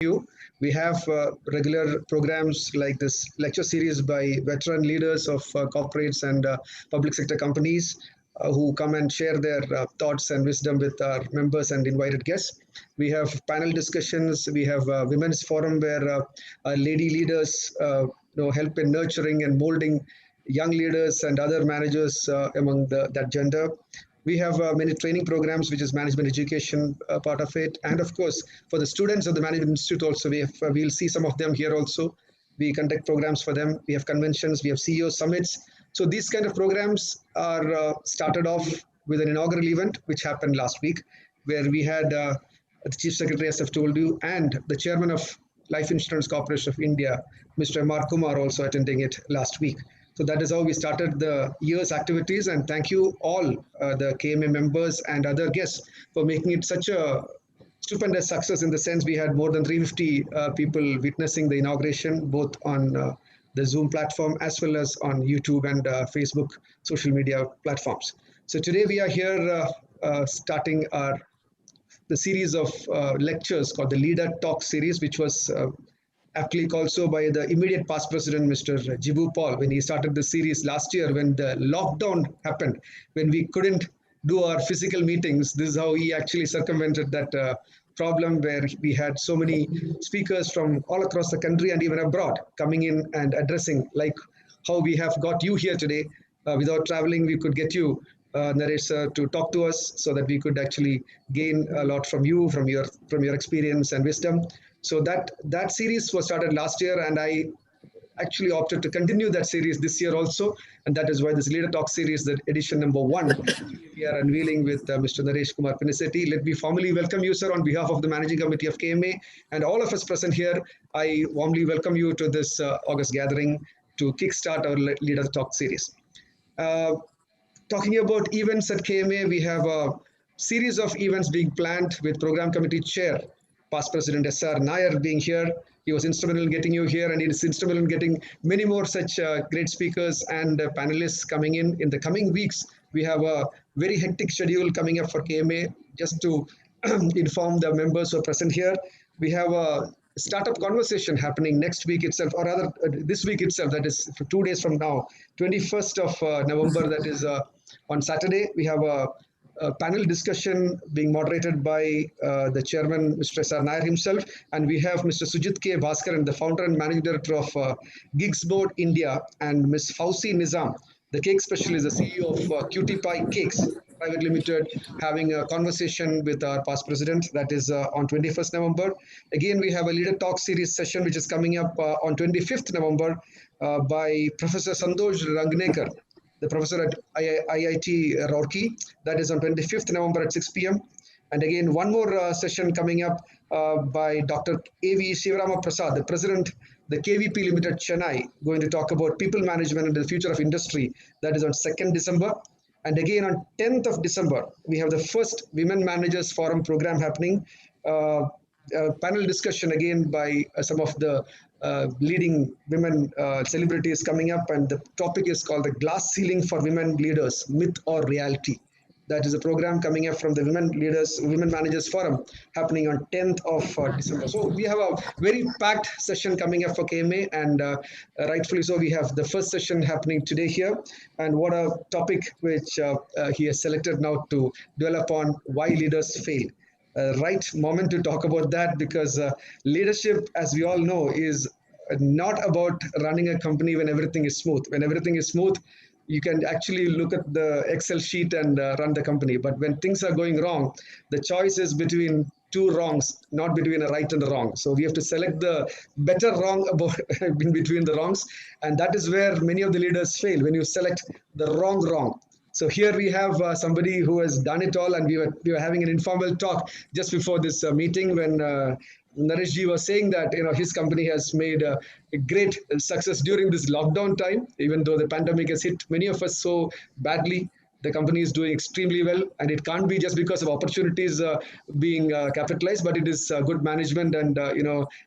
you. We have regular programs like this lecture series by veteran leaders of corporates and public sector companies who come and share their thoughts and wisdom with our members and invited guests. We have panel discussions. We have women's forum where our lady leaders help in nurturing and molding young leaders and other managers among that gender. We have many training programs, which is management education part of it, and of course, for the students of the Management Institute also, we'll see some of them here also. We conduct programs for them. We have conventions, we have CEO summits. So these kind of programs are started off with an inaugural event, which happened last week, where we had the Chief Secretary, as I've told you, and the Chairman of Life Insurance Corporation of India, Mr. M.R. Kumar, also attending it last week. So that is how we started the year's activities. And thank you all, the KMA members and other guests, for making it such a stupendous success in the sense we had more than 350 people witnessing the inauguration, both on the Zoom platform as well as on YouTube and Facebook social media platforms. So today we are here starting the series of lectures called the Leadertalk series, which was aptly also by the immediate past president, Mr. Jibu Paul, when he started the series last year when the lockdown happened, when we couldn't do our physical meetings. This is how he actually circumvented that problem where we had so many speakers from all across the country and even abroad coming in and addressing, like how we have got you here today. Without traveling, we could get you, Naresh, to talk to us so that we could actually gain a lot from you, from your experience and wisdom. So that series was started last year, and I actually opted to continue that series this year also, and that is why this Leader Talk series, the edition number 1, we are unveiling with Mr. Naresh Kumar Pinisetti. Let me formally welcome you, sir, on behalf of the Managing Committee of KMA and all of us present here. I warmly welcome you to this August gathering to kickstart our Leader Talk series. Talking about events at KMA, we have a series of events being planned with Program Committee Chair, past President S.R. Nair, being here. He was instrumental in getting you here, and he is instrumental in getting many more such great speakers and panelists coming in the coming weeks. We have a very hectic schedule coming up for KMA. Just to inform the members who are present here, we have a startup conversation happening next week itself, or rather this week itself, that is for 2 days from now, 21st of November, that is on Saturday. We have a panel discussion being moderated by the chairman, Mr. S.R. Nair himself, and we have Mr. Sujit K. Bhaskaran, the founder and managing director of Gigs Board India, and Ms. Fauzi Nizam, the cake specialist, the CEO of Cutie Pie Cakes Private Limited, having a conversation with our past president. That is on 21st November. Again, we have a Leader Talk series session, which is coming up on 25th November by Professor Santosh Rangnekar, the professor at IIT Roorkee. That is on 25th November at 6 p.m. And again, one more session coming up by Dr. A.V. Shivarama Prasad, the president, the KVP Limited Chennai, going to talk about people management and the future of industry. That is on 2nd December. And again, on 10th of December, we have the first Women Managers Forum program happening. Panel discussion again by some of the leading women celebrities coming up, and the topic is called the Glass Ceiling for Women Leaders, Myth or Reality. That is a program coming up from the Women Managers Forum, happening on 10th of December. So we have a very packed session coming up for KMA, and rightfully so, we have the first session happening today here. And what a topic which he has selected now to dwell upon: why leaders fail. Right moment to talk about that, because leadership, as we all know, is not about running a company when everything is smooth. When everything is smooth, you can actually look at the Excel sheet and run the company. But when things are going wrong, the choice is between two wrongs, not between a right and a wrong. So we have to select the better wrong about in between the wrongs, and that is where many of the leaders fail, when you select the wrong. So here we have somebody who has done it all, and we were having an informal talk just before this meeting when Nareshji was saying that his company has made a great success during this lockdown time, even though the pandemic has hit many of us so badly. The company is doing extremely well, and it can't be just because of opportunities being capitalized, but it is good management and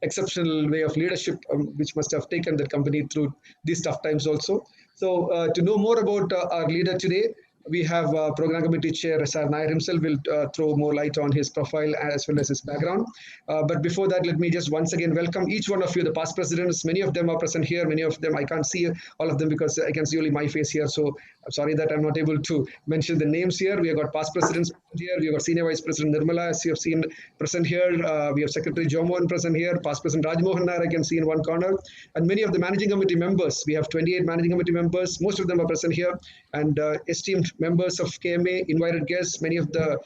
exceptional way of leadership, which must have taken the company through these tough times also. So to know more about our leader today, we have Program Committee Chair SR Nair himself will throw more light on his profile as well as his background. But before that, let me just once again welcome each one of you, the past presidents. Many of them are present here. Many of them I can't see all of them because I can see only my face here. So I'm sorry that I'm not able to mention the names here. We have got past presidents here. We have got Senior Vice President Nirmala, as you have seen, present here. We have Secretary Jomohan present here. Past President Rajmohan Nair, I can see in one corner. And many of the managing committee members. We have 28 managing committee members. Most of them are present here. And esteemed members of KMA, invited guests, many of the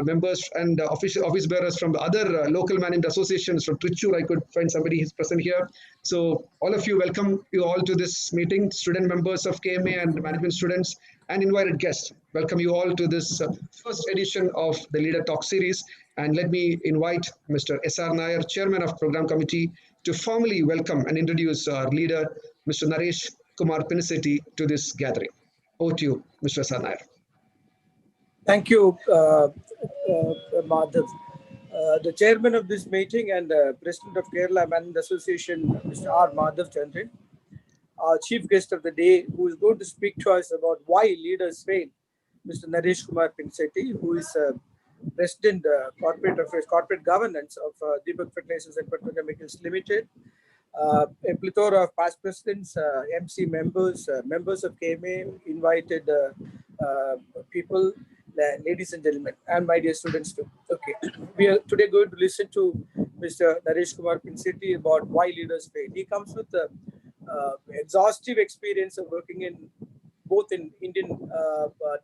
members and office bearers from the other local management associations from Trichur. I could find somebody who's present here. So all of you, welcome you all to this meeting, student members of KMA and management students and invited guests. Welcome you all to this first edition of the Leader Talk series. And let me invite Mr. SR Nair, Chairman of Program Committee, to formally welcome and introduce our leader, Mr. Naresh Kumar Pinisetti, to this gathering. Over to you, Mr. SR Nair. Thank you, Madhav. The chairman of this meeting and president of Kerala Management Association, Mr. R. Madhav Chandran, our chief guest of the day, who is going to speak to us about why leaders fail, Mr. Naresh Kumar Pinisetti, who is president corporate affairs, corporate governance of Deepak Fertilzers and Petrochemicals Limited. A plethora of past presidents, MC members, members of KMA, invited people, ladies and gentlemen, and my dear students too. Okay, we are today going to listen to Mr. Naresh Kumar Pinisetti about why leaders fail. He comes with exhaustive experience of working in both in Indian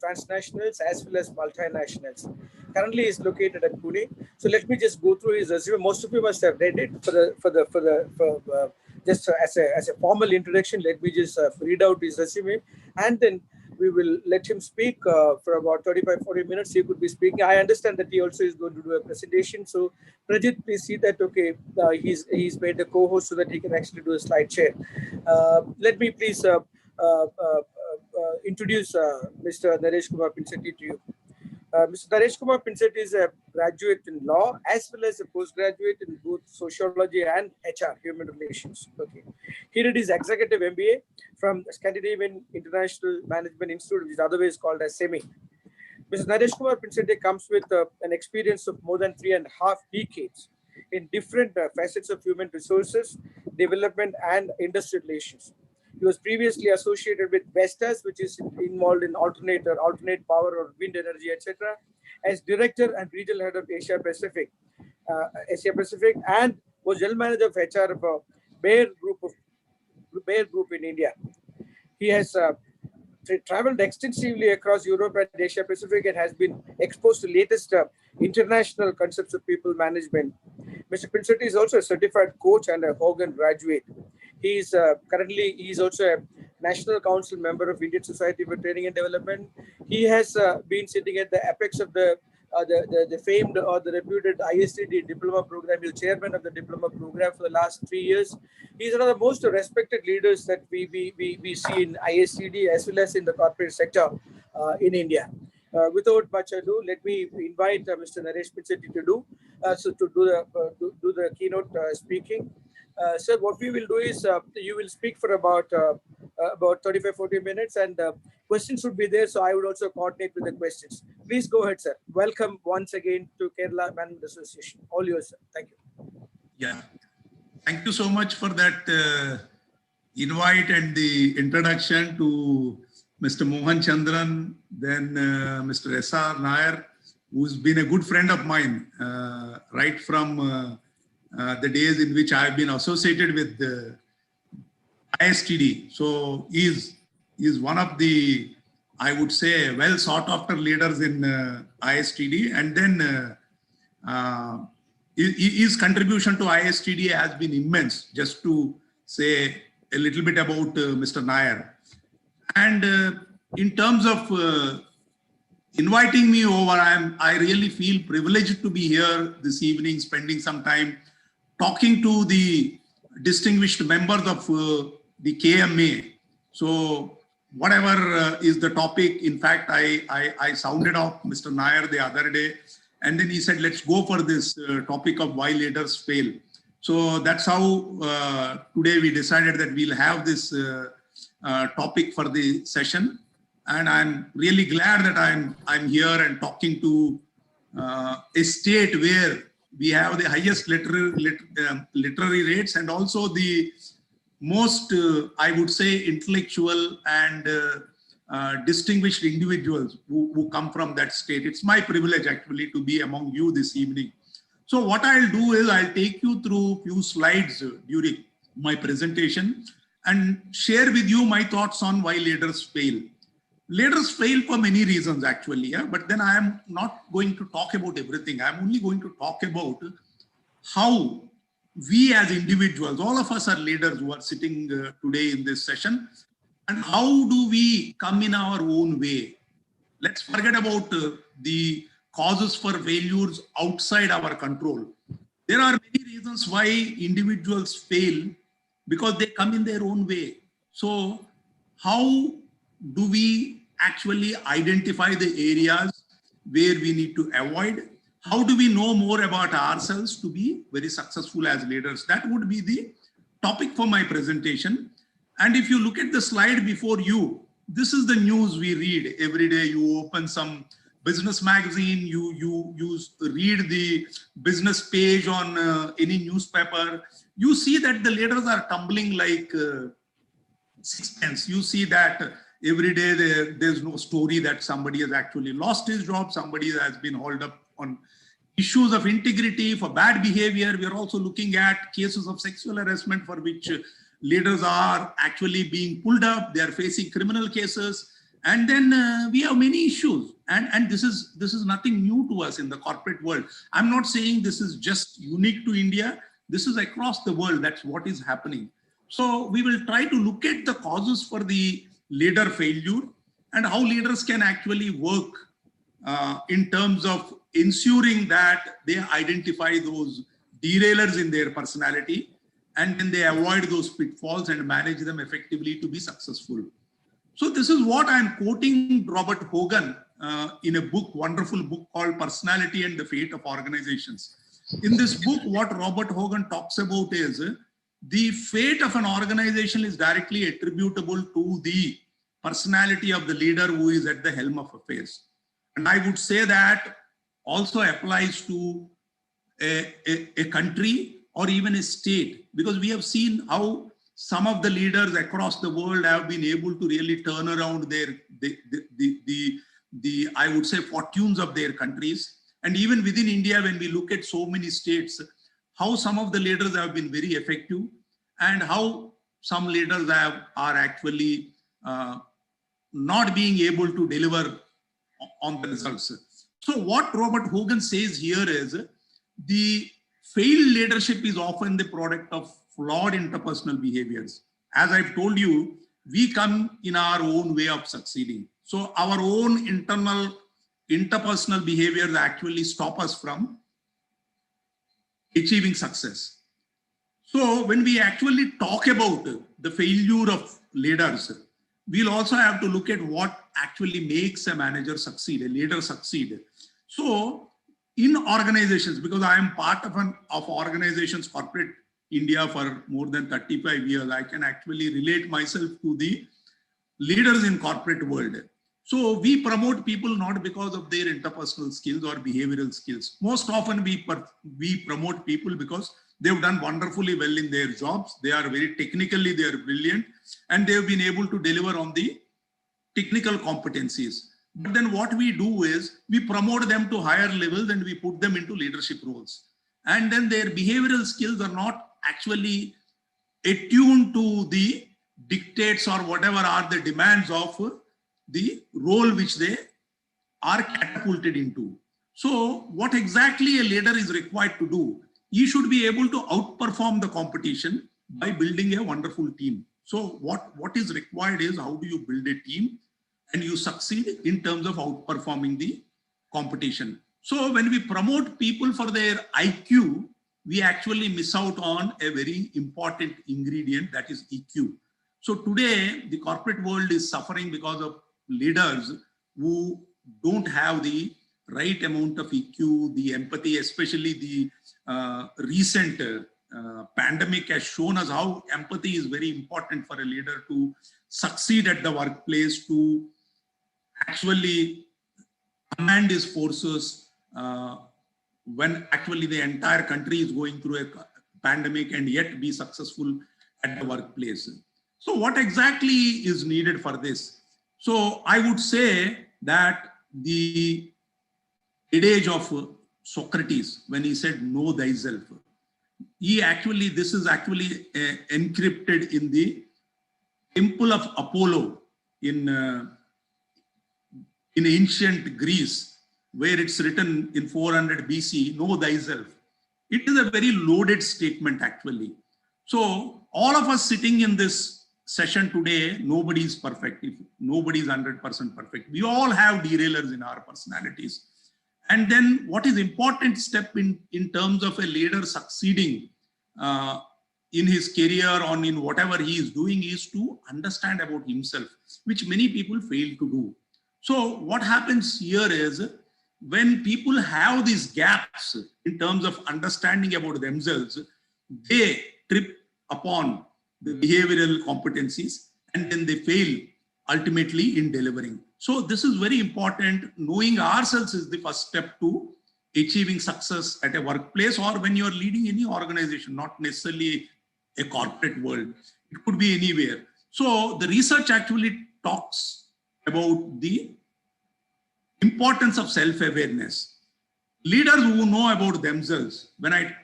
transnationals as well as multinationals. Currently, he is located at Pune. So let me just go through his resume. Most of you must have read it. Just as a formal introduction, let me just read out his resume, and then we will let him speak for about 35-40 minutes. He could be speaking. I understand that he also is going to do a presentation. So Prajit, please see that, okay, he's made a co-host so that he can actually do a slide share. Let me please introduce Mr. Naresh Kumar Pinisetti to you. Mr. Naresh Kumar Pinisetti is a graduate in law as well as a postgraduate in both sociology and HR, human relations. Okay, he did his executive MBA from Scandinavian International Management Institute, which is otherwise called as SEMI. Mr. Naresh Kumar Pinisetti comes with an experience of more than 3.5 decades in different facets of human resources, development, and industrial relations. He was previously associated with Vestas, which is involved in alternate power or wind energy, etc., as director and regional head of Asia Pacific, and was general manager of HR of Bayer Group in India. He has traveled extensively across Europe and Asia Pacific and has been exposed to latest international concepts of people management. Mr. Pinisetti is also a certified coach and a Hogan graduate. He is also a National Council member of Indian Society for Training and Development. He has been sitting at the apex of the famed or the reputed ISTD diploma program. He is chairman of the diploma program for the last 3 years. He is one of the most respected leaders that we see in ISTD as well as in the corporate sector in India. Without much ado, let me invite Mr. Naresh Pinisetti to do the keynote speaking. Sir, what we will do is you will speak for about 35-40 minutes, and questions would be there. So I would also coordinate with the questions. Please go ahead, sir. Welcome once again to Kerala Management Association. All yours, sir. Thank you. Yeah, thank you so much for that invite and the introduction to Mr. Mohan Chandran, then Mr. SR Nair, who's been a good friend of mine right from the days in which I've been associated with ISTD. So he's one of the, I would say, well sought after leaders in ISTD. And then his contribution to ISTD has been immense. Just to say a little bit about Mr. Nair. And in terms of inviting me over, I really feel privileged to be here this evening, spending some time talking to the distinguished members of the KMA. So whatever is the topic, in fact, I sounded off Mr. Nair the other day, and then he said, let's go for this topic of why leaders fail. So that's how today we decided that we'll have this topic for the session. And I'm really glad that I'm here and talking to a state where we have the highest literary rates and also the most, I would say, intellectual and distinguished individuals who come from that state. It's my privilege actually to be among you this evening. So what I'll do is I'll take you through a few slides during my presentation and share with you my thoughts on why leaders fail. Leaders fail for many reasons actually, yeah? But then I am not going to talk about everything. I'm only going to talk about how we as individuals, all of us are leaders who are sitting today in this session, and how do we come in our own way? Let's forget about the causes for failures outside our control. There are many reasons why individuals fail because they come in their own way. So how do we actually identify the areas where we need to avoid? How do we know more about ourselves to be very successful as leaders? That would be the topic for my presentation. And if you look at the slide before you, this is the news we read every day. You open some business magazine, you read the business page on any newspaper. You see that the leaders are tumbling like sixpence. You see that every day there's no story that somebody has actually lost his job, somebody has been hauled up on issues of integrity for bad behavior. We are also looking at cases of sexual harassment for which leaders are actually being pulled up. They are facing criminal cases. And then we have many issues. And this is nothing new to us in the corporate world. I'm not saying this is just unique to India. This is across the world. That's what is happening. So we will try to look at the causes for the leader failure and how leaders can actually work in terms of ensuring that they identify those derailers in their personality and then they avoid those pitfalls and manage them effectively to be successful. So this is what I'm quoting Robert Hogan in a book, wonderful book called Personality and the Fate of Organizations. In this book, what Robert Hogan talks about is the fate of an organization is directly attributable to the personality of the leader who is at the helm of affairs. And I would say that also applies to a country or even a state, because we have seen how some of the leaders across the world have been able to really turn around the I would say fortunes of their countries. And even within India, when we look at so many states, how some of the leaders have been very effective and how some leaders are actually not being able to deliver on the results. So what Robert Hogan says here is the failed leadership is often the product of flawed interpersonal behaviors. As I've told you, we come in our own way of succeeding. So our own internal interpersonal behaviors actually stop us from achieving success. So when we actually talk about the failure of leaders, we'll also have to look at what actually makes a manager succeed, a leader succeed. So in organizations, because I am part of organizations, corporate India for more than 35 years, I can actually relate myself to the leaders in corporate world. So we promote people not because of their interpersonal skills or behavioral skills. Most often we promote people because they've done wonderfully well in their jobs. They are very technically, they are brilliant, and they've been able to deliver on the technical competencies. But then what we do is we promote them to higher levels and we put them into leadership roles. And then their behavioral skills are not actually attuned to the dictates or whatever are the demands of the role which they are catapulted into. So what exactly a leader is required to do? He should be able to outperform the competition by building a wonderful team. So what is required is how do you build a team and you succeed in terms of outperforming the competition. So when we promote people for their IQ, we actually miss out on a very important ingredient, that is EQ. So today, the corporate world is suffering because of leaders who don't have the right amount of EQ, the empathy, especially the recent pandemic has shown us how empathy is very important for a leader to succeed at the workplace, to actually command his forces when actually the entire country is going through a pandemic and yet be successful at the workplace. So what exactly is needed for this? So I would say that the adage of Socrates, when he said, know thyself, this is actually encrypted in the temple of Apollo in ancient Greece, where it's written in 400 BC, know thyself. It is a very loaded statement actually. So all of us sitting in this session today, nobody is perfect. If nobody is 100% perfect, we all have derailers in our personalities. And then what is important step in terms of a leader succeeding in his career or in whatever he is doing is to understand about himself, which many people fail to do. So what happens here is when people have these gaps in terms of understanding about themselves, they trip upon the behavioral competencies and then they fail ultimately in delivering. So this is very important. Knowing ourselves is the first step to achieving success at a workplace or when you're leading any organization, not necessarily a corporate world. It could be anywhere. So the research actually talks about the importance of self-awareness. Leaders who know about themselves, when I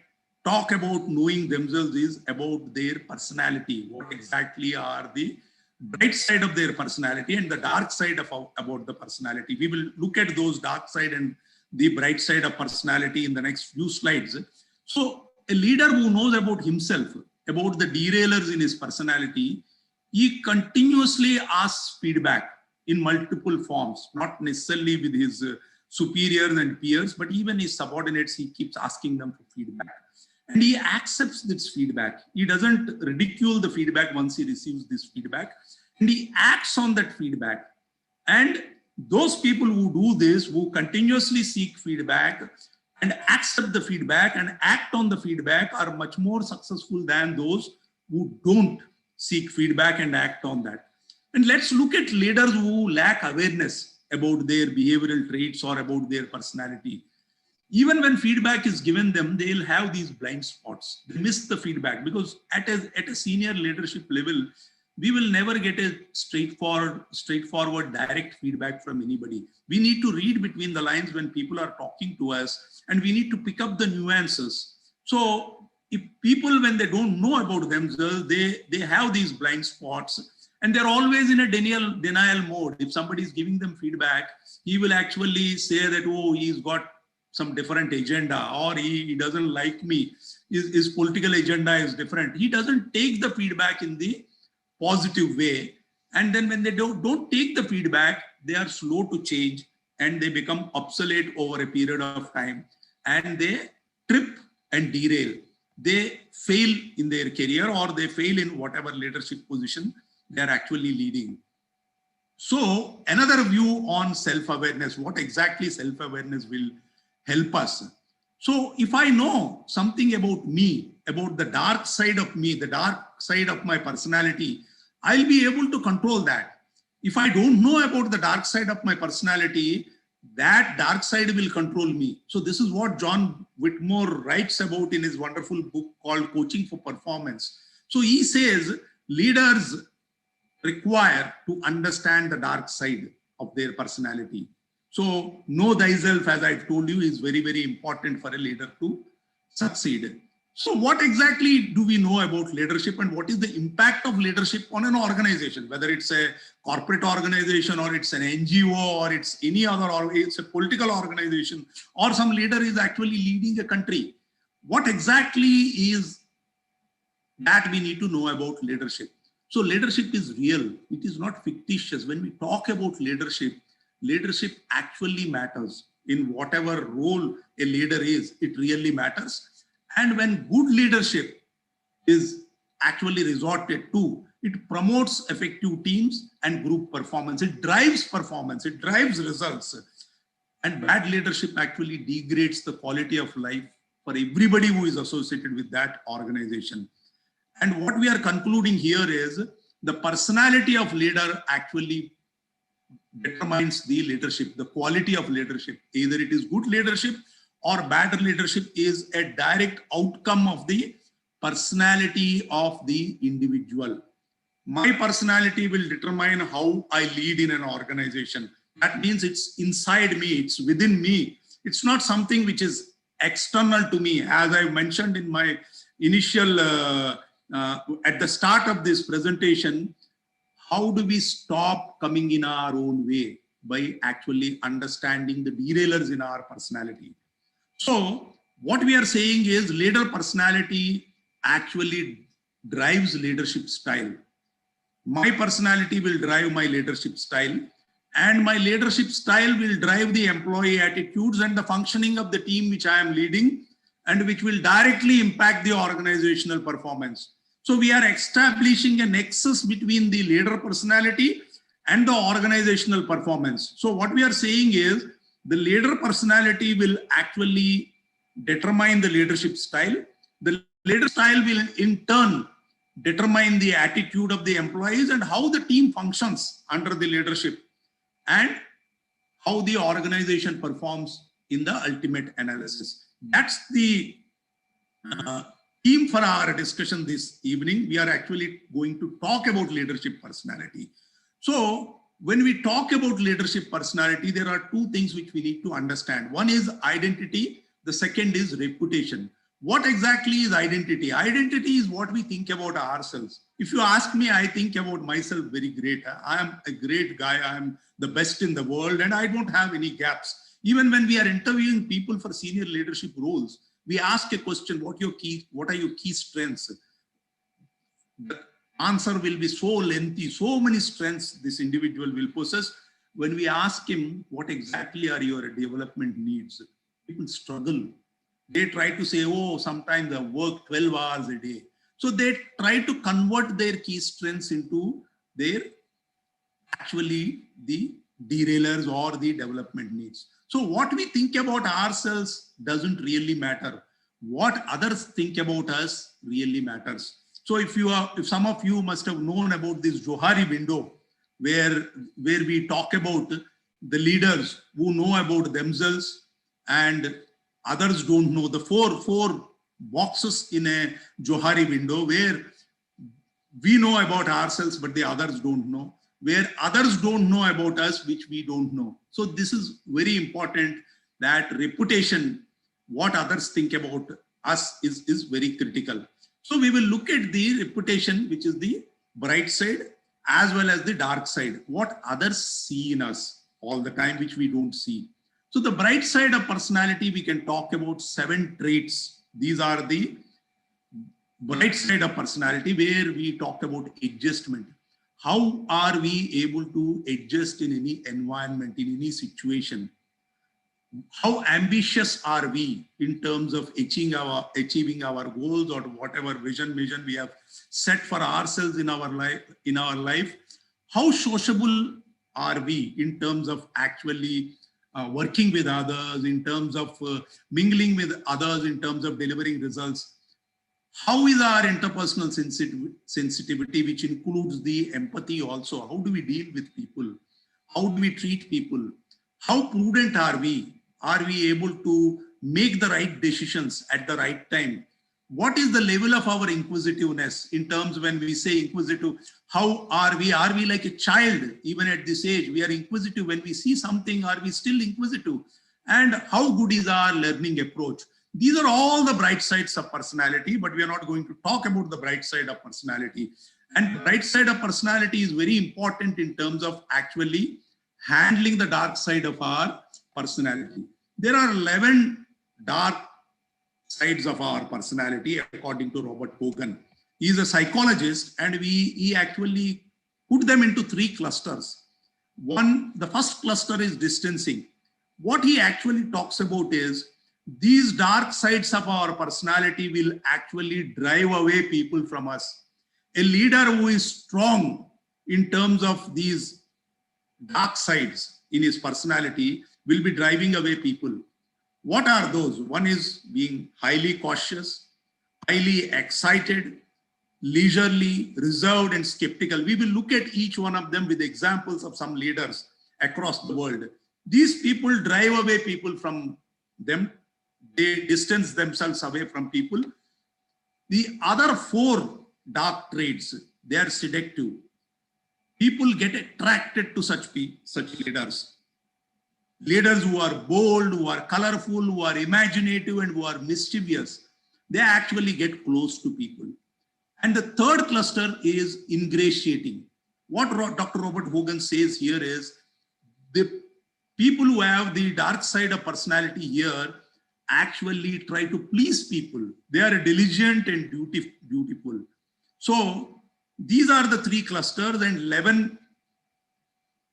talk about knowing themselves, is about their personality. What exactly are the bright side of their personality and the dark side of about the personality. We will look at those dark side and the bright side of personality in the next few slides. So a leader who knows about himself, about the derailers in his personality, he continuously asks feedback in multiple forms, not necessarily with his superiors and peers, but even his subordinates, he keeps asking them for feedback. And he accepts this feedback. He doesn't ridicule the feedback once he receives this feedback, and he acts on that feedback. And those people who do this, who continuously seek feedback and accept the feedback and act on the feedback, are much more successful than those who don't seek feedback and act on that. And let's look at leaders who lack awareness about their behavioral traits or about their personality. Even when feedback is given them, they'll have these blind spots. They miss the feedback because at a senior leadership level, we will never get a straightforward direct feedback from anybody. We need to read between the lines when people are talking to us, and we need to pick up the nuances. So if people, when they don't know about themselves, they have these blind spots and they're always in a denial mode. If somebody is giving them feedback, he will actually say that, oh, he's got some different agenda, or he doesn't like me. His political agenda is different. He doesn't take the feedback in the positive way. And then when they don't take the feedback, they are slow to change and they become obsolete over a period of time, and they trip and derail. They fail in their career or they fail in whatever leadership position they are actually leading. So another view on self-awareness, what exactly self-awareness will help us. So if I know something about me, about the dark side of me, the dark side of my personality, I'll be able to control that. If I don't know about the dark side of my personality, that dark side will control me. So this is what John Whitmore writes about in his wonderful book called Coaching for Performance. So he says leaders require to understand the dark side of their personality. So know thyself, as I've told you, is very, very important for a leader to succeed. So what exactly do we know about leadership, and what is the impact of leadership on an organization, whether it's a corporate organization or it's an NGO or it's any other, or it's a political organization, or some leader is actually leading a country. What exactly is that we need to know about leadership? So leadership is real. It is not fictitious. When we talk about leadership, leadership actually matters. In whatever role a leader is, it really matters. And when good leadership is actually resorted to, it promotes effective teams and group performance. It drives performance, it drives results. And bad leadership actually degrades the quality of life for everybody who is associated with that organization. And what we are concluding here is the personality of leader actually determines the leadership, the quality of leadership. Either it is good leadership or bad leadership is a direct outcome of the personality of the individual. My personality will determine how I lead in an organization. That means it's inside me, it's within me. It's not something which is external to me. As I mentioned in my initial, at the start of this presentation, how do we stop coming in our own way? By actually understanding the derailers in our personality. So what we are saying is leader personality actually drives leadership style. My personality will drive my leadership style, and my leadership style will drive the employee attitudes and the functioning of the team which I am leading, and which will directly impact the organizational performance. So we are establishing a nexus between the leader personality and the organizational performance. So what we are saying is the leader personality will actually determine the leadership style. The leader style will in turn determine the attitude of the employees and how the team functions under the leadership, and how the organization performs in the ultimate analysis. That's the theme for our discussion this evening. We are actually going to talk about leadership personality. So when we talk about leadership personality, there are two things which we need to understand. One is identity. The second is reputation. What exactly is identity? Identity is what we think about ourselves. If you ask me, I think about myself very great. I am a great guy. I am the best in the world, and I don't have any gaps. Even when we are interviewing people for senior leadership roles, we ask a question, what are your key strengths? The answer will be so lengthy, so many strengths this individual will possess. When we ask him, what exactly are your development needs? People struggle. They try to say, oh, sometimes I work 12 hours a day. So they try to convert their key strengths into their actually the derailers or the development needs. So what we think about ourselves doesn't really matter. What others think about us really matters. So if some of you must have known about this Johari window, where we talk about the leaders who know about themselves and others don't know, the four boxes in a Johari window, where we know about ourselves but the others don't know, where others don't know about us which we don't know. So this is very important, that reputation, what others think about us is very critical. So we will look at the reputation, which is the bright side as well as the dark side, what others see in us all the time which we don't see. So the bright side of personality, we can talk about 7 traits. These are the bright side of personality, where we talk about adjustment. How are we able to adjust in any environment, in any situation? How ambitious are we in terms of achieving our goals or whatever vision we have set for ourselves in our life? How sociable are we in terms of actually working with others, in terms of mingling with others, in terms of delivering results? How is our interpersonal sensitivity, which includes the empathy also? How do we deal with people? How do we treat people? How prudent are we? Are we able to make the right decisions at the right time? What is the level of our inquisitiveness in terms when we say inquisitive? How are we? Are we like a child even at this age? We are inquisitive when we see something. Are we still inquisitive? And how good is our learning approach? These are all the bright sides of personality, but we are not going to talk about the bright side of personality. And the bright side of personality is very important in terms of actually handling the dark side of our personality. There are 11 dark sides of our personality, according to Robert Hogan. He is a psychologist, and he actually put them into 3 clusters. The first cluster is distancing. What he actually talks about is these dark sides of our personality will actually drive away people from us. A leader who is strong in terms of these dark sides in his personality will be driving away people. What are those? One is being highly cautious, highly excited, leisurely, reserved, and skeptical. We will look at each one of them with examples of some leaders across the world. These people drive away people from them. They distance themselves away from people. The other 4 dark traits, they are seductive. People get attracted to such leaders. Leaders who are bold, who are colorful, who are imaginative, and who are mischievous. They actually get close to people. And the third cluster is ingratiating. What Dr. Robert Hogan says here is the people who have the dark side of personality here actually try to please people. They are diligent and dutiful. So these are the 3 clusters and 11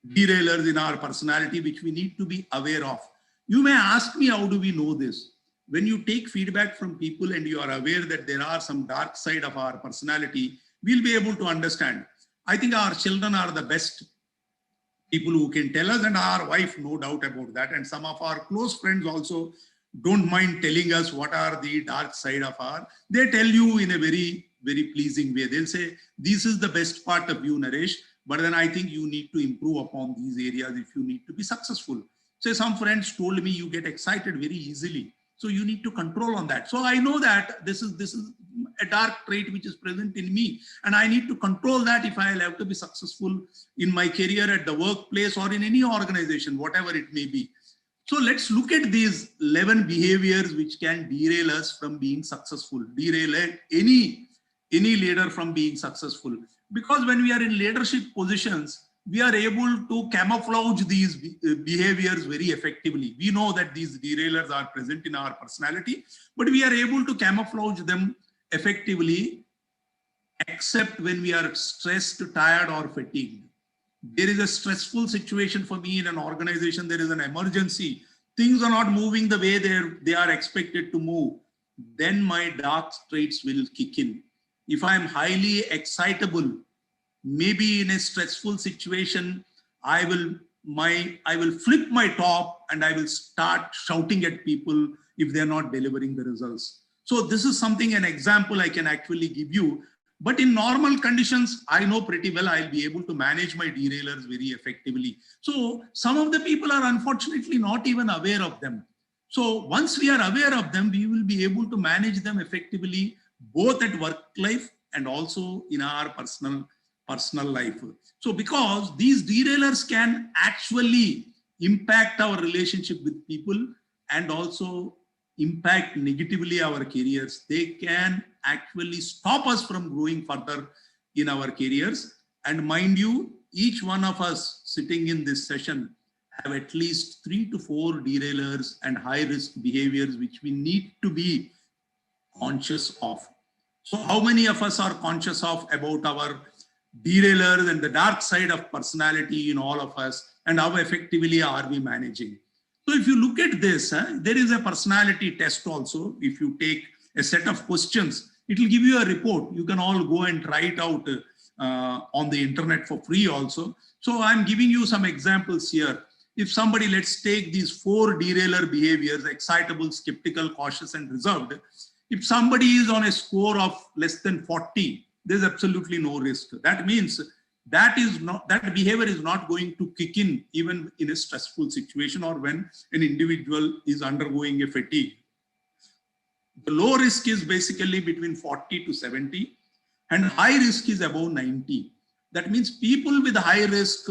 derailers in our personality which we need to be aware of. You may ask me, how do we know this? When you take feedback from people and you are aware that there are some dark side of our personality, we'll be able to understand. I think our children are the best people who can tell us, and our wife, no doubt about that. And some of our close friends also don't mind telling us what are the dark side of they tell you in a very, very pleasing way. They'll say, this is the best part of you, Naresh, but then I think you need to improve upon these areas if you need to be successful. Say some friends told me you get excited very easily. So you need to control on that. So I know that this is a dark trait which is present in me, and I need to control that if I have to be successful in my career at the workplace or in any organization, whatever it may be. So let's look at these 11 behaviors which can derail us from being successful, derail any leader from being successful. Because when we are in leadership positions, we are able to camouflage these behaviors very effectively. We know that these derailers are present in our personality, but we are able to camouflage them effectively, except when we are stressed, tired, or fatigued. There is a stressful situation for me in an organization, there is an emergency, things are not moving the way they are expected to move, then my dark traits will kick in. If I am highly excitable, maybe in a stressful situation, I will flip my top and I will start shouting at people if they're not delivering the results. So this is something, an example I can actually give you. But in normal conditions, I know pretty well I'll be able to manage my derailers very effectively. So some of the people are unfortunately not even aware of them. So once we are aware of them, we will be able to manage them effectively, both at work life and also in our personal life. So because these derailers can actually impact our relationship with people and also impact negatively our careers. They can actually stop us from growing further in our careers. And mind you, each one of us sitting in this session have at least 3 to 4 derailers and high risk behaviors which we need to be conscious of. So how many of us are conscious of about our derailers and the dark side of personality in all of us, and how effectively are we managing? So if you look at this, there is a personality test also. If you take a set of questions, it will give you a report. You can all go and try it out on the internet for free also. So I'm giving you some examples here. If somebody, let's take these 4 derailer behaviors, excitable, skeptical, cautious, and reserved. If somebody is on a score of less than 40, there's absolutely no risk. That means that behavior is not going to kick in even in a stressful situation or when an individual is undergoing a fatigue. The low risk is basically between 40 to 70 and high risk is above 90. That means people with high risk,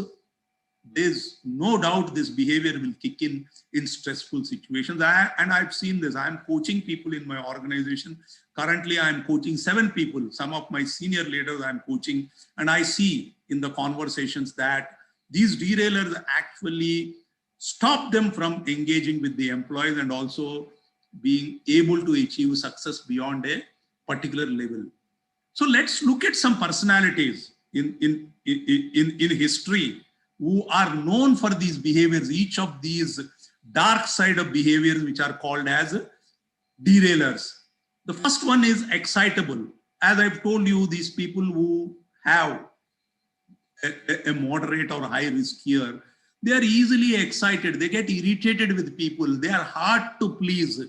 there's no doubt this behavior will kick in stressful situations. And I've seen this. I'm coaching people in my organization. Currently, I'm coaching 7 people. Some of my senior leaders I'm coaching, and I see in the conversations that these derailers actually stop them from engaging with the employees and also being able to achieve success beyond a particular level. So let's look at some personalities in history who are known for these behaviors, each of these dark side of behaviors which are called as derailers. The first one is excitable. As I've told you, these people who have a moderate or high risk here, they are easily excited. They get irritated with people. They are hard to please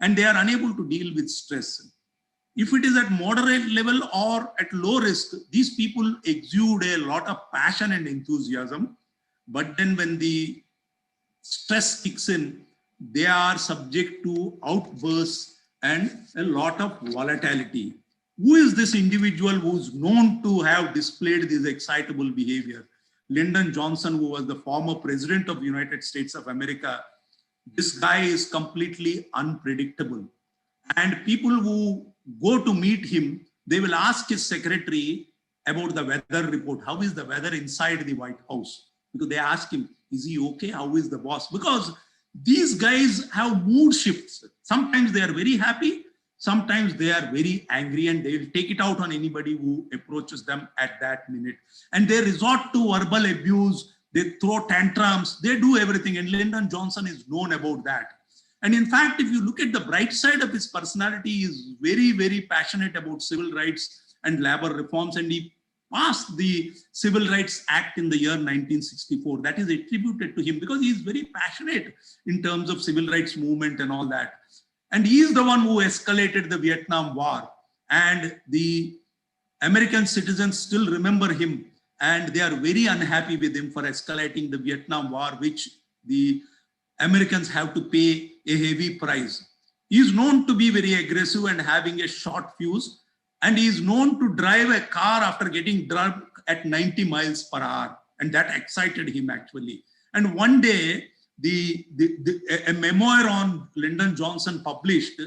and they are unable to deal with stress. If it is at moderate level or at low risk, these people exude a lot of passion and enthusiasm. but then when the stress kicks in, they are subject to outbursts and a lot of volatility. Who is this individual who's known to have displayed this excitable behavior? Lyndon Johnson, who was the former president of the United States of America. This guy is completely unpredictable. And people who go to meet him, they will ask his secretary about the weather report. How is the weather inside the White House? Because they ask him, is he okay? How is the boss? Because these guys have mood shifts. Sometimes they are very happy. Sometimes they are very angry, and they will take it out on anybody who approaches them at that minute. And they resort to verbal abuse. They throw tantrums. They do everything. And Lyndon Johnson is known about that. And in fact, if you look at the bright side of his personality, he is very, very passionate about civil rights and labor reforms. And he passed the Civil Rights Act in the year 1964. That is attributed to him because he is very passionate in terms of civil rights movement and all that. And he is the one who escalated the Vietnam War. And the American citizens still remember him. And they are very unhappy with him for escalating the Vietnam War, which the Americans have to pay a heavy price. He is known to be very aggressive and having a short fuse. And he is known to drive a car after getting drunk at 90 miles per hour. And that excited him actually. And one day, a memoir on Lyndon Johnson published,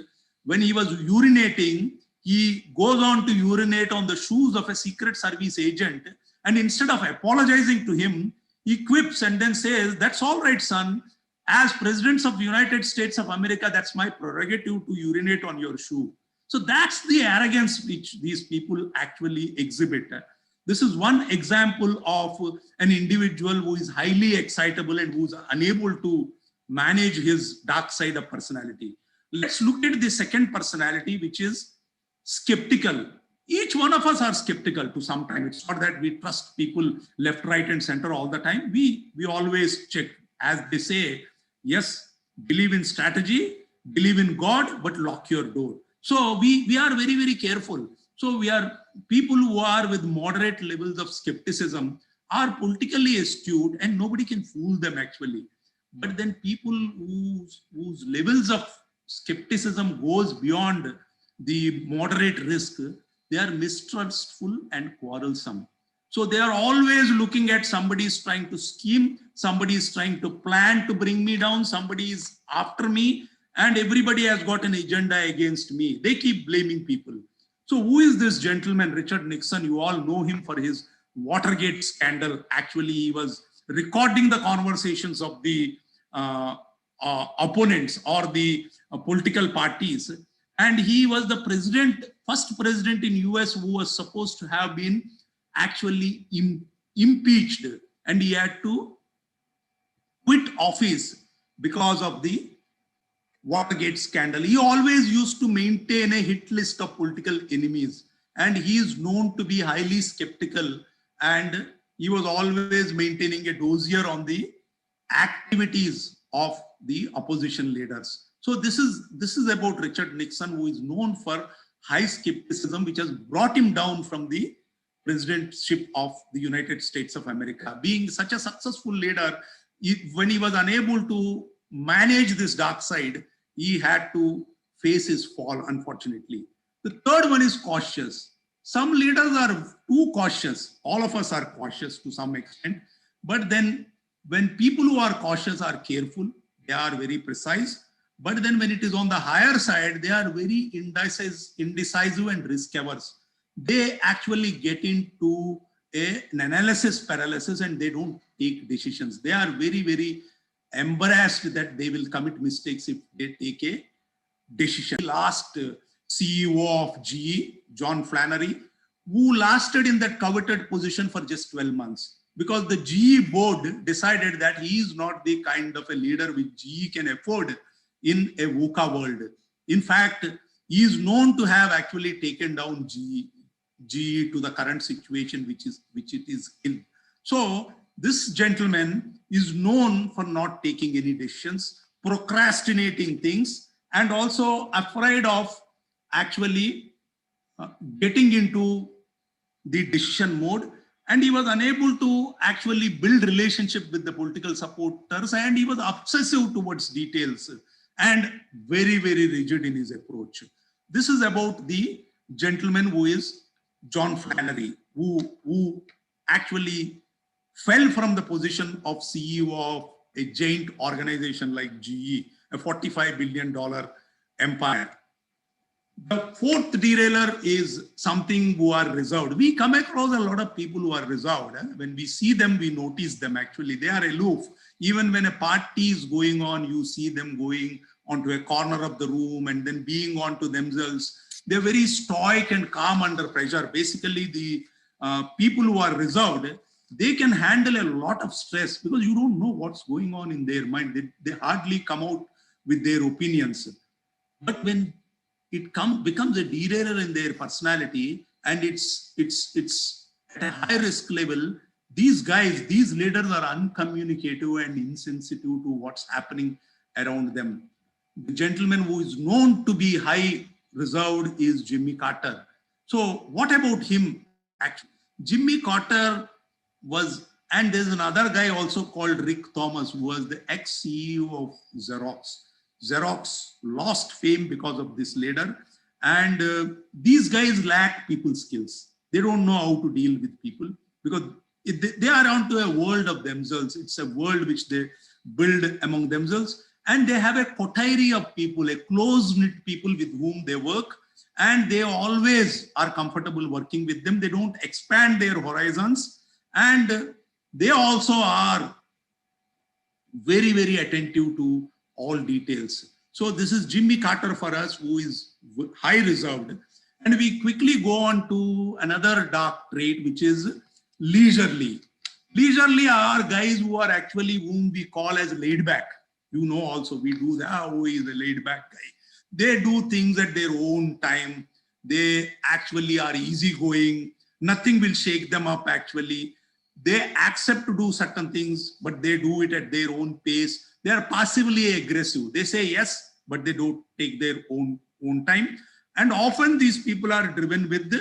when he was urinating, he goes on to urinate on the shoes of a Secret Service agent. And instead of apologizing to him, he quips and then says, that's all right, son. As presidents of the United States of America, that's my prerogative to urinate on your shoe. So that's the arrogance which these people actually exhibit. This is one example of an individual who is highly excitable and who's unable to manage his dark side of personality. Let's look at the second personality, which is skeptical. Each one of us are skeptical to some time. It's not that we trust people left, right, and center all the time. We always check, as they say, yes, believe in strategy, believe in God, but lock your door. So we are very, very careful. So we are people who are with moderate levels of skepticism are politically astute and nobody can fool them actually. But then people whose levels of skepticism goes beyond the moderate risk, they are mistrustful and quarrelsome. So they are always looking at somebody is trying to scheme, somebody is trying to plan to bring me down, somebody is after me, and everybody has got an agenda against me. They keep blaming people. So who is this gentleman, Richard Nixon? You all know him for his Watergate scandal. Actually, he was recording the conversations of the opponents or the political parties. And he was the first president in US who was supposed to have been actually impeached. And he had to quit office because of the Watergate scandal. He always used to maintain a hit list of political enemies, and he is known to be highly skeptical, and he was always maintaining a dossier on the activities of the opposition leaders. So this is about Richard Nixon, who is known for high skepticism, which has brought him down from the presidentship of the United States of America. Being such a successful leader, when he was unable to manage this dark side, he had to face his fall, unfortunately. The third one is cautious. Some leaders are too cautious. All of us are cautious to some extent. But then when people who are cautious are careful, they are very precise. But then when it is on the higher side, they are very indecisive and risk averse. They actually get into an analysis paralysis and they don't take decisions. They are very, very embarrassed that they will commit mistakes if they take a decision. Last CEO of GE, John Flannery, who lasted in that coveted position for just 12 months because the GE board decided that he is not the kind of a leader which GE can afford in a VUCA world. In fact, he is known to have actually taken down GE to the current situation which it is in. So this gentleman is known for not taking any decisions, procrastinating things, and also afraid of actually getting into the decision mode. and he was unable to actually build relationship with the political supporters, and he was obsessive towards details and very, very rigid in his approach. This is about the gentleman who is John Flannery, who actually fell from the position of CEO of a giant organization like GE, a $45 billion empire. The fourth derailer is something who are reserved. We come across a lot of people who are reserved. When we see them, we notice them actually. They are aloof. Even when a party is going on, you see them going onto a corner of the room and then being onto themselves. They're very stoic and calm under pressure. Basically, the people who are reserved, they can handle a lot of stress because you don't know what's going on in their mind. They hardly come out with their opinions. But when it becomes a derailer in their personality, and it's at a high risk level, these guys, these leaders are uncommunicative and insensitive to what's happening around them. The gentleman who is known to be high reserved is Jimmy Carter. So what about him? Actually, Jimmy Carter was, and there's another guy also called Rick Thomas, who was the ex-CEO of Xerox. Xerox lost fame because of this leader, and these guys lack people skills. They don't know how to deal with people because they are onto a world of themselves. It's a world which they build among themselves, and they have a coterie of people, a close-knit people with whom they work, and they always are comfortable working with them. They don't expand their horizons, and they also are very, very attentive to all details. So this is Jimmy Carter for us, who is high reserved. And we quickly go on to another dark trait, which is leisurely. Leisurely are guys who are actually whom we call as laid back. You know, also we do that. Oh, he is a laid back guy. They do things at their own time. They actually are easygoing. Nothing will shake them up actually. They accept to do certain things, but they do it at their own pace. They are passively aggressive. They say yes, but they don't take their own time. And often these people are driven with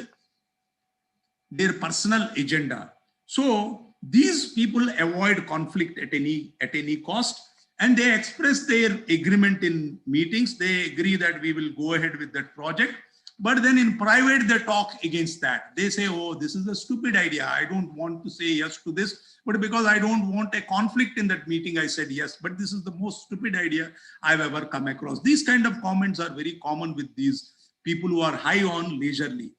their personal agenda. So these people avoid conflict at any cost, and they express their agreement in meetings. They agree that we will go ahead with that project. But then in private, they talk against that. They say, oh, this is a stupid idea. I don't want to say yes to this, but because I don't want a conflict in that meeting, I said yes. But this is the most stupid idea I've ever come across. These kind of comments are very common with these people who are high on leisurely.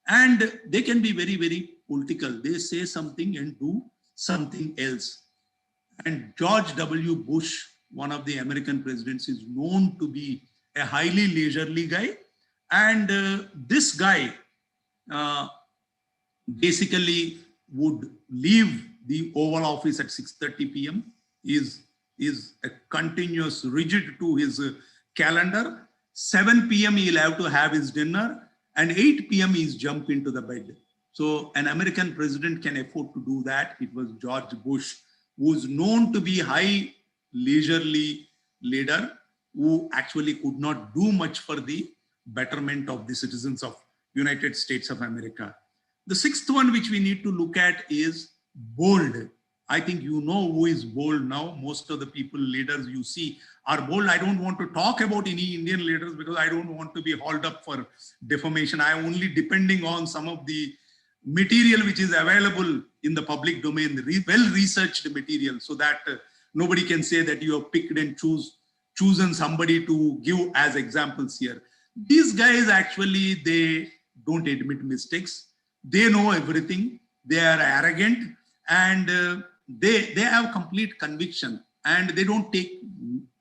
And they can be very, very political. They say something and do something else. And George W. Bush, one of the American presidents, is known to be a highly leisurely guy. And this guy basically would leave the Oval Office at 6:30 p.m. is a continuous rigid to his calendar. 7 p.m. he'll have to have his dinner, and 8 p.m. he's jump into the bed. So an American president can afford to do that. It was George Bush, who is known to be high leisurely leader, who actually could not do much for the betterment of the citizens of United States of America. The sixth one which we need to look at is bold. I think you know who is bold now. Most of the people, leaders you see are bold. I don't want to talk about any Indian leaders because I don't want to be hauled up for defamation. I am only depending on some of the material which is available in the public domain, well-researched material, so that nobody can say that you have picked and chosen somebody to give as examples here. These guys actually, they don't admit mistakes. They know everything. They are arrogant, and they have complete conviction, and they don't take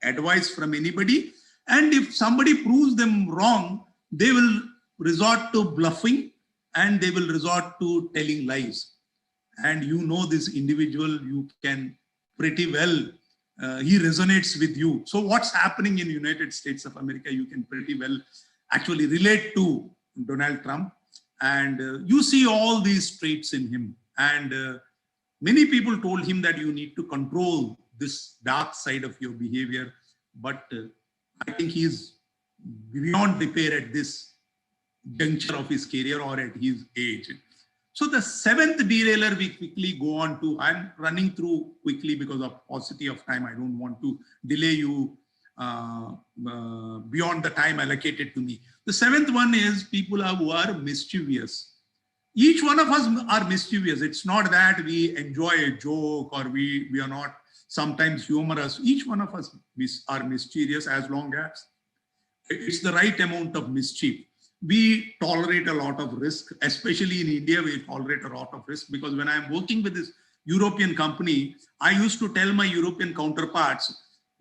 advice from anybody. And if somebody proves them wrong, they will resort to bluffing, and they will resort to telling lies. And you know this individual, you can pretty well, he resonates with you. So what's happening in United States of America, you can pretty well actually relate to Donald Trump. And you see all these traits in him. And many people told him that you need to control this dark side of your behavior. But I think he's beyond repair at this juncture of his career or at his age. So the seventh derailer we quickly go on to. I'm running through quickly because of paucity of time. I don't want to delay you beyond the time allocated to me. The seventh one is people who are mischievous. Each one of us are mischievous. It's not that we enjoy a joke or we are not sometimes humorous. Each one of us are mischievous as long as it's the right amount of mischief. We tolerate a lot of risk, especially in India, we tolerate a lot of risk, because when I'm working with this European company, I used to tell my European counterparts,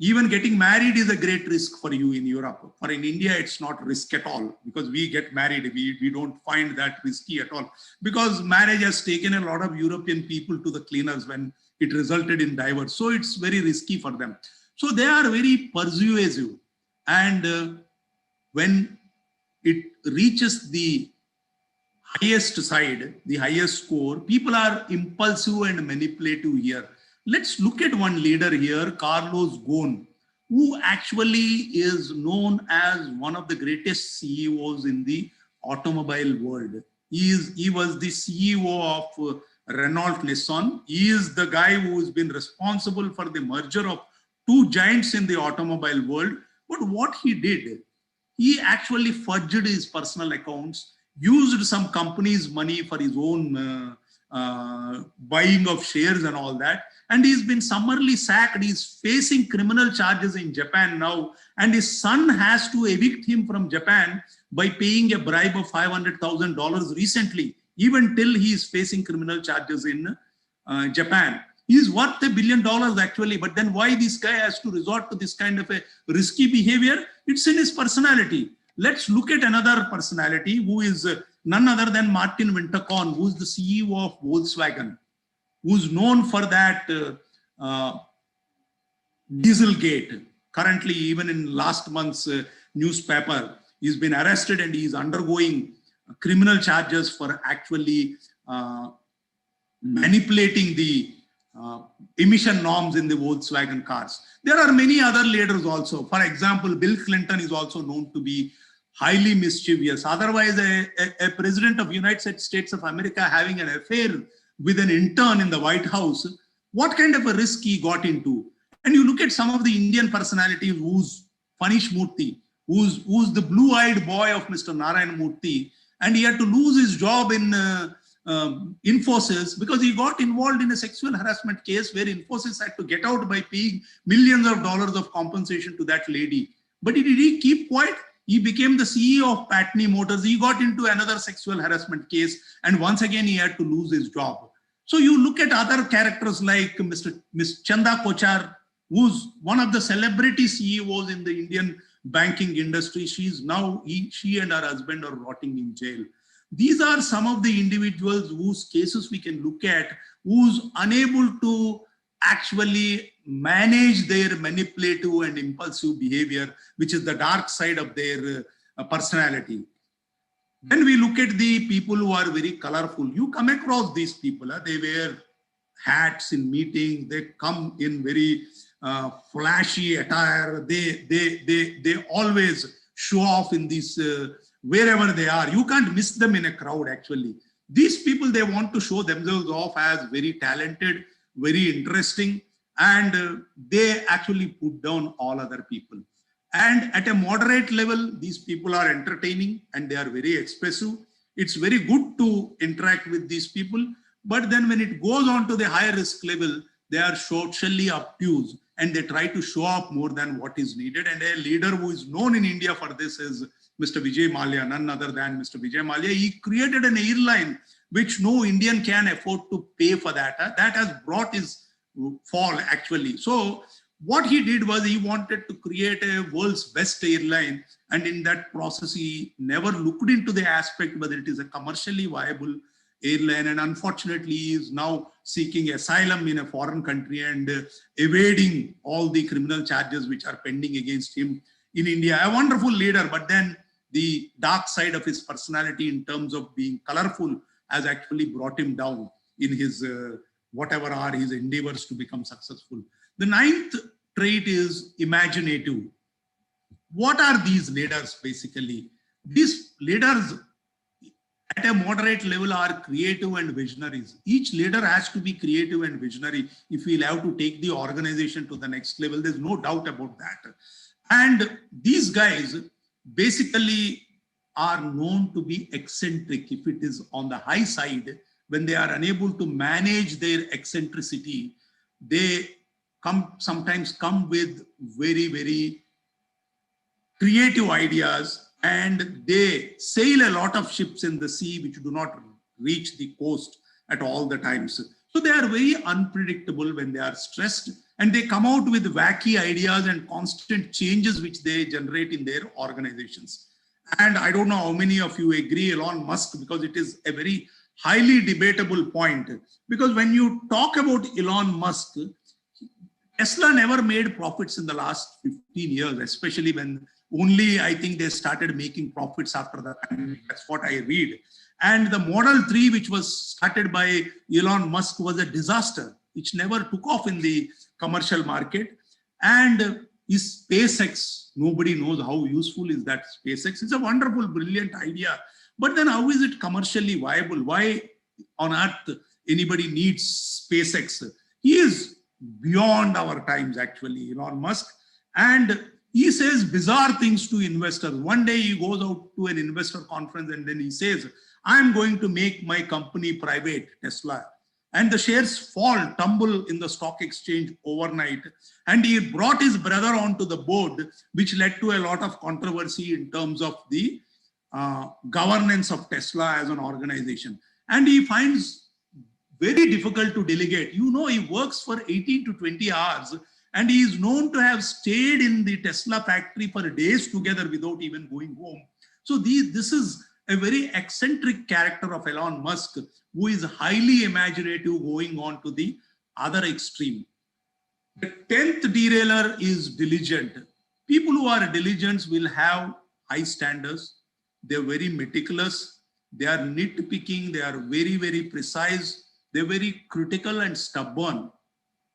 even getting married is a great risk for you in Europe. For in India, it's not risk at all, because we get married. We don't find that risky at all, because marriage has taken a lot of European people to the cleaners when it resulted in divorce. So it's very risky for them. So they are very persuasive. And when it reaches the highest side, the highest score, people are impulsive and manipulative here. Let's look at one leader here, Carlos Ghosn, who actually is known as one of the greatest CEOs in the automobile world. He was the CEO of Renault Nissan. He is the guy who has been responsible for the merger of two giants in the automobile world. But what he did, he actually fudged his personal accounts, used some company's money for his own buying of shares and all that. And he's been summarily sacked. He's facing criminal charges in Japan now. And his son has to evict him from Japan by paying a bribe of $500,000 recently, even till he is facing criminal charges in Japan. He's worth $1 billion actually, but then why this guy has to resort to this kind of a risky behavior? It's in his personality. Let's look at another personality who is none other than Martin Winterkorn, who's the CEO of Volkswagen, who's known for that Dieselgate. Currently, even in last month's newspaper, he's been arrested and he's undergoing criminal charges for actually manipulating the emission norms in the Volkswagen cars. There are many other leaders also. For example, Bill Clinton is also known to be highly mischievous. Otherwise, a president of United States of America having an affair with an intern in the White House, what kind of a risk he got into? And you look at some of the Indian personalities, who's Panish Murthy, who's the blue-eyed boy of Mr. Narayan Murthy, and he had to lose his job in Infosys because he got involved in a sexual harassment case where Infosys had to get out by paying millions of dollars of compensation to that lady. But did he keep quiet? He became the CEO of Patni Motors. He got into another sexual harassment case, and once again he had to lose his job. So you look at other characters like Miss Chanda Kochar, who's one of the celebrity CEOs in the Indian banking industry. She's now, she and her husband are rotting in jail. These are some of the individuals whose cases we can look at, who's unable to actually manage their manipulative and impulsive behavior, which is the dark side of their personality. Then we look at the people who are very colorful. You come across these people, they wear hats in meetings, they come in very flashy attire, they always show off in these wherever they are. You can't miss them in a crowd actually. These people, they want to show themselves off as very talented, very interesting, and they actually put down all other people. And at a moderate level, these people are entertaining and they are very expressive. It's very good to interact with these people. But then when it goes on to the higher risk level, they are socially obtuse and they try to show up more than what is needed. And a leader who is known in India for this is Mr. Vijay Mallya, none other than Mr. Vijay Mallya. He created an airline which no Indian can afford to pay for that. That has brought his fall actually. So what he did was he wanted to create a world's best airline, and in that process he never looked into the aspect whether it is a commercially viable airline, and unfortunately he is now seeking asylum in a foreign country and evading all the criminal charges which are pending against him in India. A wonderful leader, but then the dark side of his personality in terms of being colorful has actually brought him down in his whatever are his endeavors to become successful. The ninth trait is imaginative. What are these leaders basically? These leaders at a moderate level are creative and visionaries. Each leader has to be creative and visionary if we'll have to take the organization to the next level. There's no doubt about that. And these guys basically are known to be eccentric. If it is on the high side, when they are unable to manage their eccentricity, they sometimes come with very, very creative ideas, and they sail a lot of ships in the sea which do not reach the coast at all the times. So they are very unpredictable when they are stressed, and they come out with wacky ideas and constant changes which they generate in their organizations. And I don't know how many of you agree Elon Musk, because it is a very highly debatable point. Because when you talk about Elon Musk, Tesla never made profits in the last 15 years, especially when only I think they started making profits after the pandemic. That's what I read. And the Model 3, which was started by Elon Musk, was a disaster, which never took off in the commercial market. And his SpaceX, nobody knows how useful is that SpaceX. It's a wonderful, brilliant idea. But then how is it commercially viable? Why on earth anybody needs SpaceX? He is beyond our times, actually, Elon Musk. And he says bizarre things to investors. One day he goes out to an investor conference and then he says, I'm going to make my company private, Tesla. And the shares fall, tumble in the stock exchange overnight. And he brought his brother onto the board, which led to a lot of controversy in terms of the governance of Tesla as an organization. And he finds very difficult to delegate. You know, he works for 18 to 20 hours, and he is known to have stayed in the Tesla factory for days together without even going home. So this is a very eccentric character of Elon Musk, who is highly imaginative, going on to the other extreme. The 10th derailer is diligent. People who are diligent will have high standards. They're very meticulous. They are nitpicking. They are very, very precise. They're very critical and stubborn.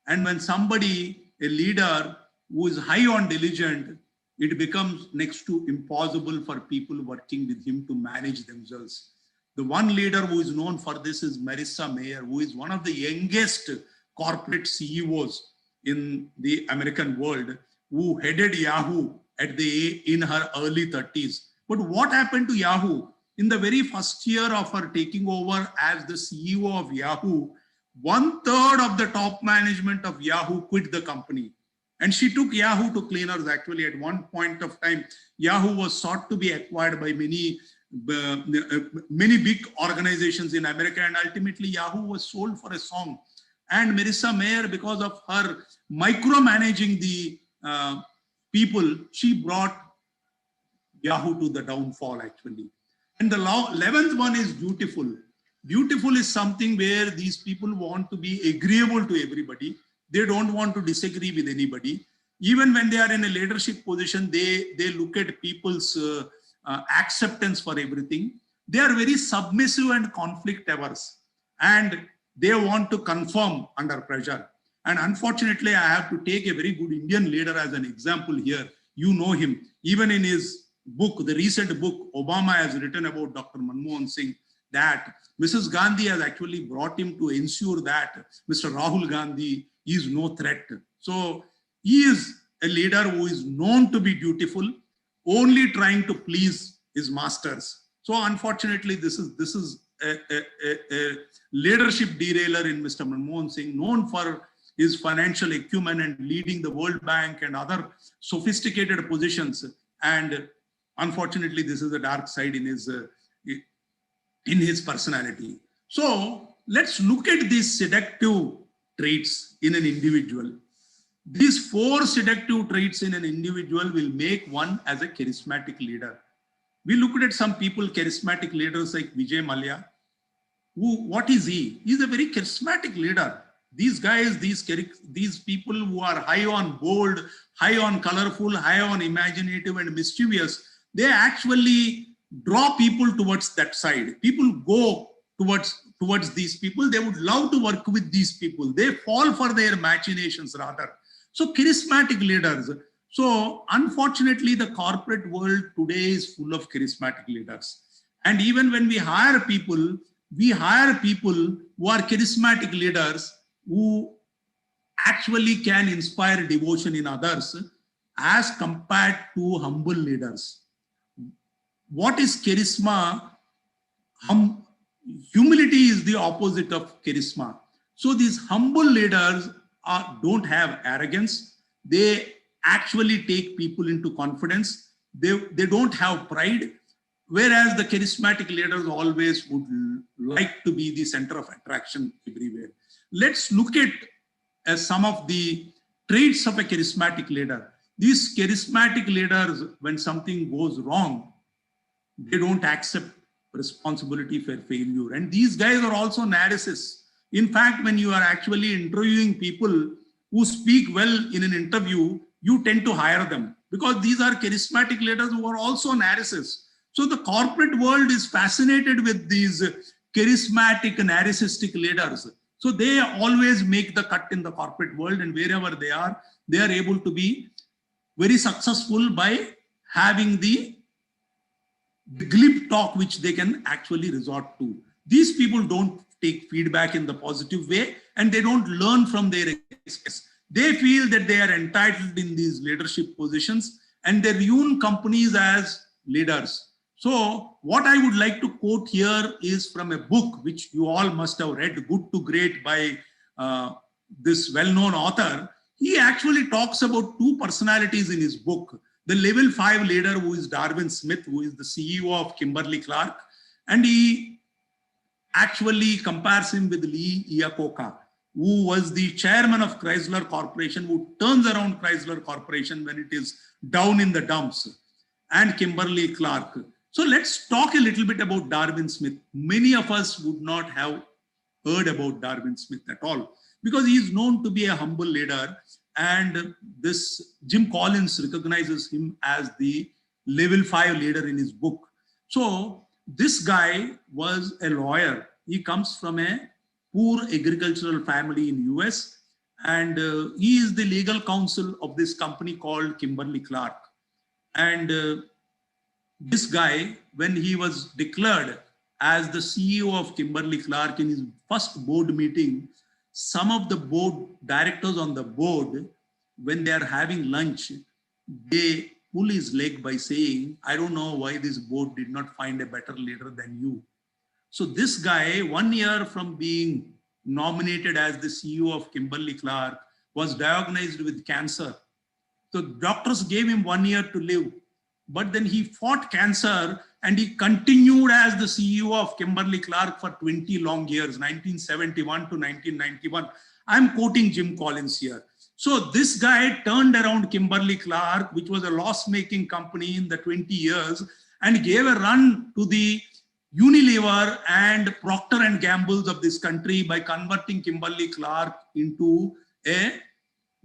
And when somebody, a leader who is high on diligent, it becomes next to impossible for people working with him to manage themselves. The one leader who is known for this is Marissa Mayer, who is one of the youngest corporate CEOs in the American world, who headed Yahoo in her early 30s. But what happened to Yahoo? In the very first year of her taking over as the CEO of Yahoo, 1/3 of the top management of Yahoo quit the company. And she took Yahoo to cleaners. Actually, at one point of time, Yahoo was sought to be acquired by many big organizations in America, and ultimately Yahoo was sold for a song. And Marissa Mayer, because of her micromanaging the people, she brought Yahoo to the downfall, actually. And the 11th one is dutiful. Dutiful is something where these people want to be agreeable to everybody. They don't want to disagree with anybody. Even when they are in a leadership position, they look at people's acceptance for everything. They are very submissive and conflict averse, and they want to conform under pressure. And unfortunately, I have to take a very good Indian leader as an example here. You know him. Even in his book, the recent book, Obama has written about Dr. Manmohan Singh, that Mrs. Gandhi has actually brought him to ensure that Mr. Rahul Gandhi is no threat. So he is a leader who is known to be dutiful, only trying to please his masters. So unfortunately, this is a leadership derailer in Mr. Manmohan Singh, known for his financial acumen and leading the World Bank and other sophisticated positions. And unfortunately, this is a dark side in his personality. So let's look at these seductive traits in an individual. These 4 seductive traits in an individual will make one as a charismatic leader. We looked at some people, charismatic leaders like Vijay Mallya. What is he? He's a very charismatic leader. These guys, these people who are high on bold, high on colorful, high on imaginative and mischievous, they actually draw people towards that side. People go towards these people. They would love to work with these people. They fall for their machinations rather. So charismatic leaders. So unfortunately, the corporate world today is full of charismatic leaders. And even when we hire people who are charismatic leaders who actually can inspire devotion in others as compared to humble leaders. What is charisma? Humility is the opposite of charisma. So these humble leaders don't have arrogance. They actually take people into confidence. They don't have pride. Whereas the charismatic leaders always would like to be the center of attraction everywhere. Let's look at some of the traits of a charismatic leader. These charismatic leaders, when something goes wrong, they don't accept responsibility for failure. And these guys are also narcissists. In fact, when you are actually interviewing people who speak well in an interview, you tend to hire them because these are charismatic leaders who are also narcissists. So the corporate world is fascinated with these charismatic, narcissistic leaders. So they always make the cut in the corporate world, and wherever they are able to be very successful by having the glib talk which they can actually resort to. These people don't take feedback in the positive way, and they don't learn from their experience. They feel that they are entitled in these leadership positions, and they ruin companies as leaders. So what I would like to quote here is from a book which you all must have read, Good to Great, by this well-known author. He actually talks about two personalities in his book. The level 5 leader, who is Darwin Smith, who is the CEO of Kimberly-Clark, and he actually compares him with Lee Iacocca, who was the chairman of Chrysler Corporation, who turns around Chrysler Corporation when it is down in the dumps, and Kimberly-Clark. So let's talk a little bit about Darwin Smith. Many of us would not have heard about Darwin Smith at all because he is known to be a humble leader, and this Jim Collins recognizes him as the level 5 leader in his book. So this guy was a lawyer. He comes from a poor agricultural family in US, and he is the legal counsel of this company called Kimberly-Clark. And this guy, when he was declared as the CEO of Kimberly-Clark in his first board meeting, some of the board directors on the board, when they are having lunch, they pull his leg by saying, I don't know why this board did not find a better leader than you. So this guy, 1 year from being nominated as the CEO of Kimberly-Clark, was diagnosed with cancer. So doctors gave him 1 year to live. But then he fought cancer and he continued as the CEO of Kimberly-Clark for 20 long years, 1971 to 1991. I'm quoting Jim Collins here. So this guy turned around Kimberly-Clark, which was a loss-making company in the 20 years, and gave a run to the Unilever and Procter & Gamble's of this country by converting Kimberly-Clark into a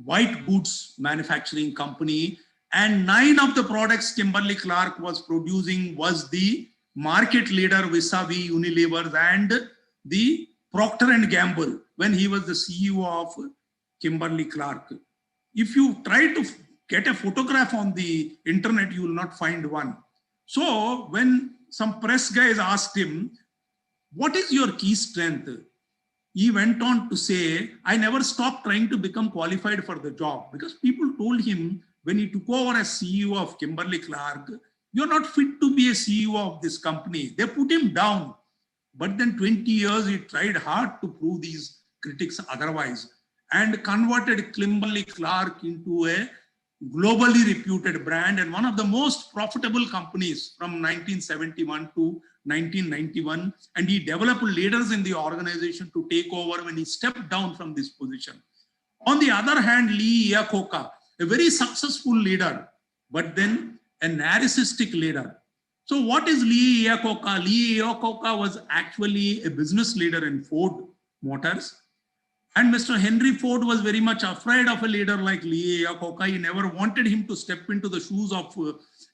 white goods manufacturing company. And 9 of the products Kimberly-Clark was producing was the market leader vis-a-vis Unilever and the Procter & Gamble when he was the CEO of Kimberly-Clark. If you try to get a photograph on the internet, you will not find one. So when some press guys asked him, what is your key strength? He went on to say, I never stopped trying to become qualified for the job, because people told him when he took over as CEO of Kimberly-Clark, you're not fit to be a CEO of this company. They put him down. But then 20 years, he tried hard to prove these critics otherwise and converted Kimberly-Clark into a globally reputed brand and one of the most profitable companies from 1971 to 1991. And he developed leaders in the organization to take over when he stepped down from this position. On the other hand, Lee Iacocca, a very successful leader, but then a narcissistic leader. So what is Lee Iacocca? Lee Iacocca was actually a business leader in Ford Motors. And Mr. Henry Ford was very much afraid of a leader like Lee Iacocca. He never wanted him to step into the shoes of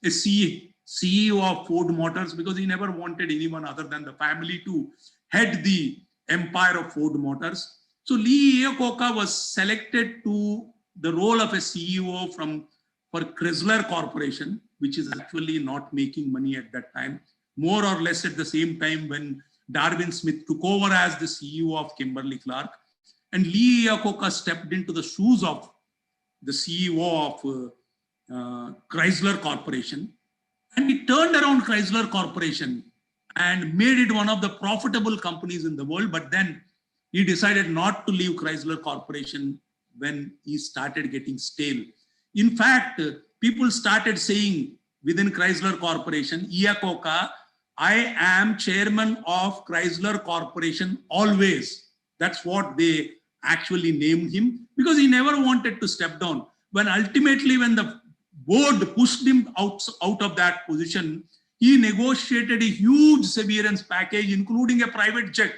a CEO of Ford Motors because he never wanted anyone other than the family to head the empire of Ford Motors. So Lee Iacocca was selected to the role of a CEO for Chrysler Corporation, which is actually not making money at that time. more or less at the same time when Darwin Smith took over as the CEO of Kimberly-Clark, and Lee Iacocca stepped into the shoes of the CEO of Chrysler Corporation, and he turned around Chrysler Corporation and made it one of the profitable companies in the world. But then he decided not to leave Chrysler Corporation when he started getting stale. In fact, people started saying within Chrysler Corporation, Iacocca, I am chairman of Chrysler Corporation always. That's what they actually named him, because he never wanted to step down. When ultimately, when the board pushed him out of that position, he negotiated a huge severance package, including a private jet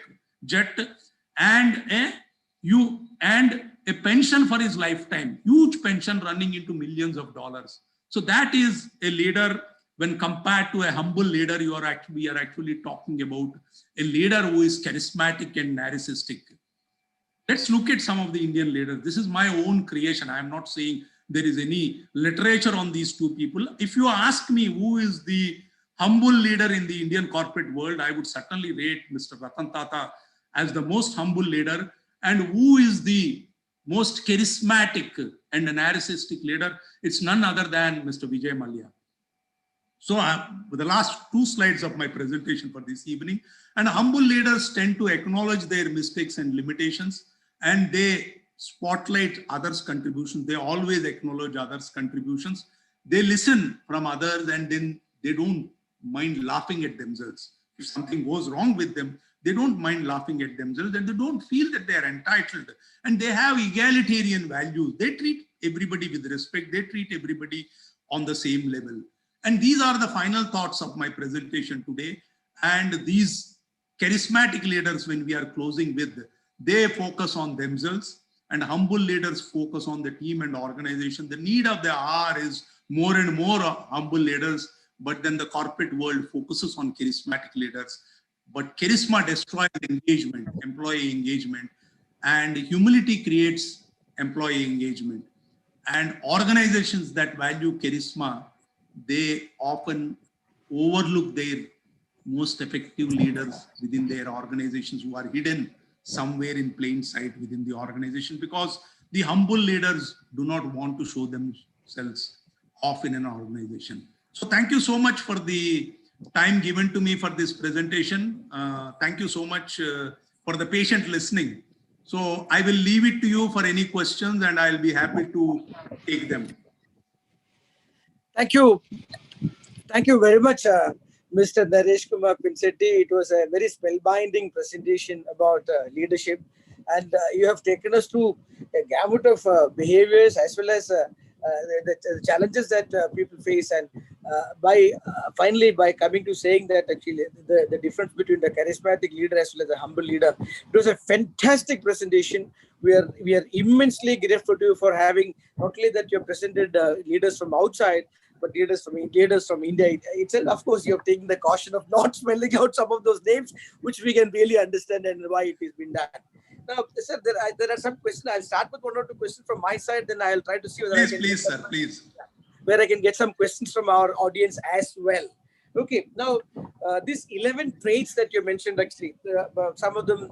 and a pension for his lifetime, huge pension running into millions of dollars. So that is a leader. When compared to a humble leader, we are actually talking about a leader who is charismatic and narcissistic. Let's look at some of the Indian leaders. This is my own creation. I am not saying there is any literature on these two people. If you ask me who is the humble leader in the Indian corporate world, I would certainly rate Mr. Ratan Tata as the most humble leader. And who is the most charismatic and narcissistic leader? It's none other than Mr. Vijay Mallya. So the last two slides of my presentation for this evening, and humble leaders tend to acknowledge their mistakes and limitations, and they spotlight others' contributions. They always acknowledge others' contributions. They listen from others, and then they don't mind laughing at themselves. If something goes wrong with them, they don't mind laughing at themselves, and they don't feel that they are entitled. And they have egalitarian values. They treat everybody with respect. They treat everybody on the same level. And these are the final thoughts of my presentation today. And these charismatic leaders, when we are closing with, they focus on themselves, and humble leaders focus on the team and organization. The need of the hour is more and more humble leaders, but then the corporate world focuses on charismatic leaders. But charisma destroys engagement, employee engagement, and humility creates employee engagement. And organizations that value charisma, they often overlook their most effective leaders within their organizations who are hidden somewhere in plain sight within the organization, because the humble leaders do not want to show themselves off in an organization. So thank you so much for the time given to me for this presentation. Thank you so much for the patient listening. So I will leave it to you for any questions, and I'll be happy to take them. Thank you. Thank you very much, Mr. Naresh Kumar Pinisetti. It was a very spellbinding presentation about leadership, and you have taken us through a gamut of behaviors as well as the challenges that people face, and finally by coming to saying that actually the difference between the charismatic leader as well as the humble leader. It was a fantastic presentation. We are immensely grateful to you for having not only that you have presented leaders from outside, but leaders from India itself. Of course, you have taken the caution of not spelling out some of those names, which we can really understand and why it has been done. Now, sir, there are some questions. I'll start with one or two questions from my side, then I'll try to see whether where I can get some questions from our audience as well. Okay, now these 11 traits that you mentioned, actually, some of them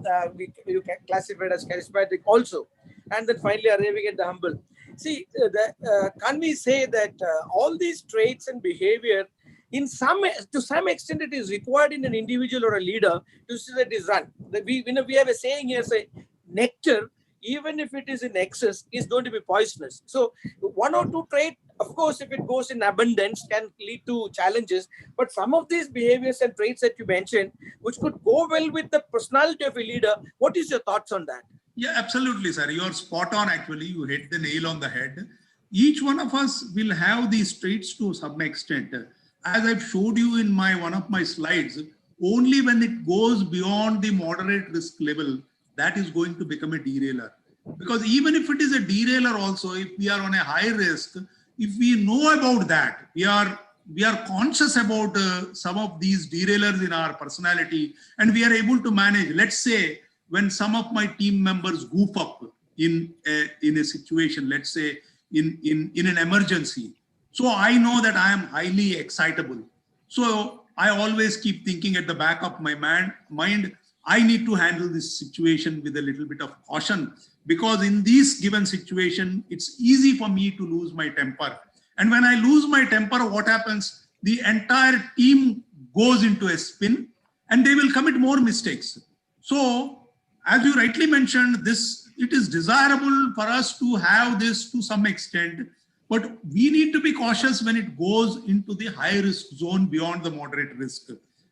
you can classify as charismatic also, and then finally arriving at the humble. See, can we say that all these traits and behavior, to some extent, it is required in an individual or a leader to see that it is run. We have a saying here, say, nectar, even if it is in excess, is going to be poisonous. So one or two traits, of course, if it goes in abundance, can lead to challenges. But some of these behaviors and traits that you mentioned, which could go well with the personality of a leader, what is your thoughts on that? Yeah, absolutely, sir. You're spot on, actually. You hit the nail on the head. Each one of us will have these traits to some extent. As I've showed you in one of my slides, only when it goes beyond the moderate risk level, that is going to become a derailer. Because even if it is a derailer also, if we are on a high risk, if we know about that, we are conscious about some of these derailers in our personality, and we are able to manage. Let's say when some of my team members goof up in a situation, let's say in an emergency. So I know that I am highly excitable. So I always keep thinking at the back of my mind, I need to handle this situation with a little bit of caution, because in this given situation, it's easy for me to lose my temper. And when I lose my temper, what happens? The entire team goes into a spin and they will commit more mistakes. So, as you rightly mentioned, it is desirable for us to have this to some extent, but we need to be cautious when it goes into the high risk zone beyond the moderate risk.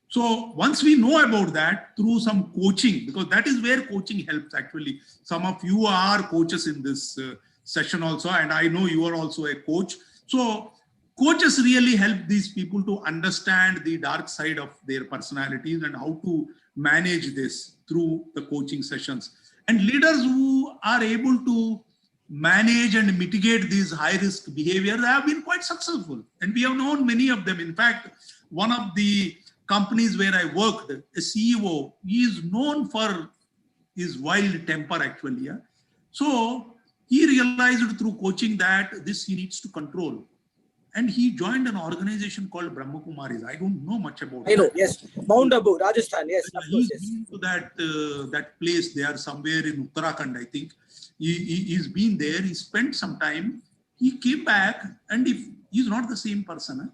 So once we know about that through some coaching, because that is where coaching helps actually. Some of you are coaches in this session also, and I know you are also a coach. So coaches really help these people to understand the dark side of their personalities and how to manage this through the coaching sessions. And leaders who are able to manage and mitigate these high risk behaviors have been quite successful. And we have known many of them. In fact, one of the companies where I worked, a CEO, he is known for his wild temper actually. Yeah? So he realized through coaching that this he needs to control. And he joined an organization called Brahma Kumaris. I don't know much about it. I know, yes. Mount Abu, Rajasthan, yes. Of course, yes. He's been to that place. They are somewhere in Uttarakhand, I think. He's been there. He spent some time. He came back, and if he's not the same person,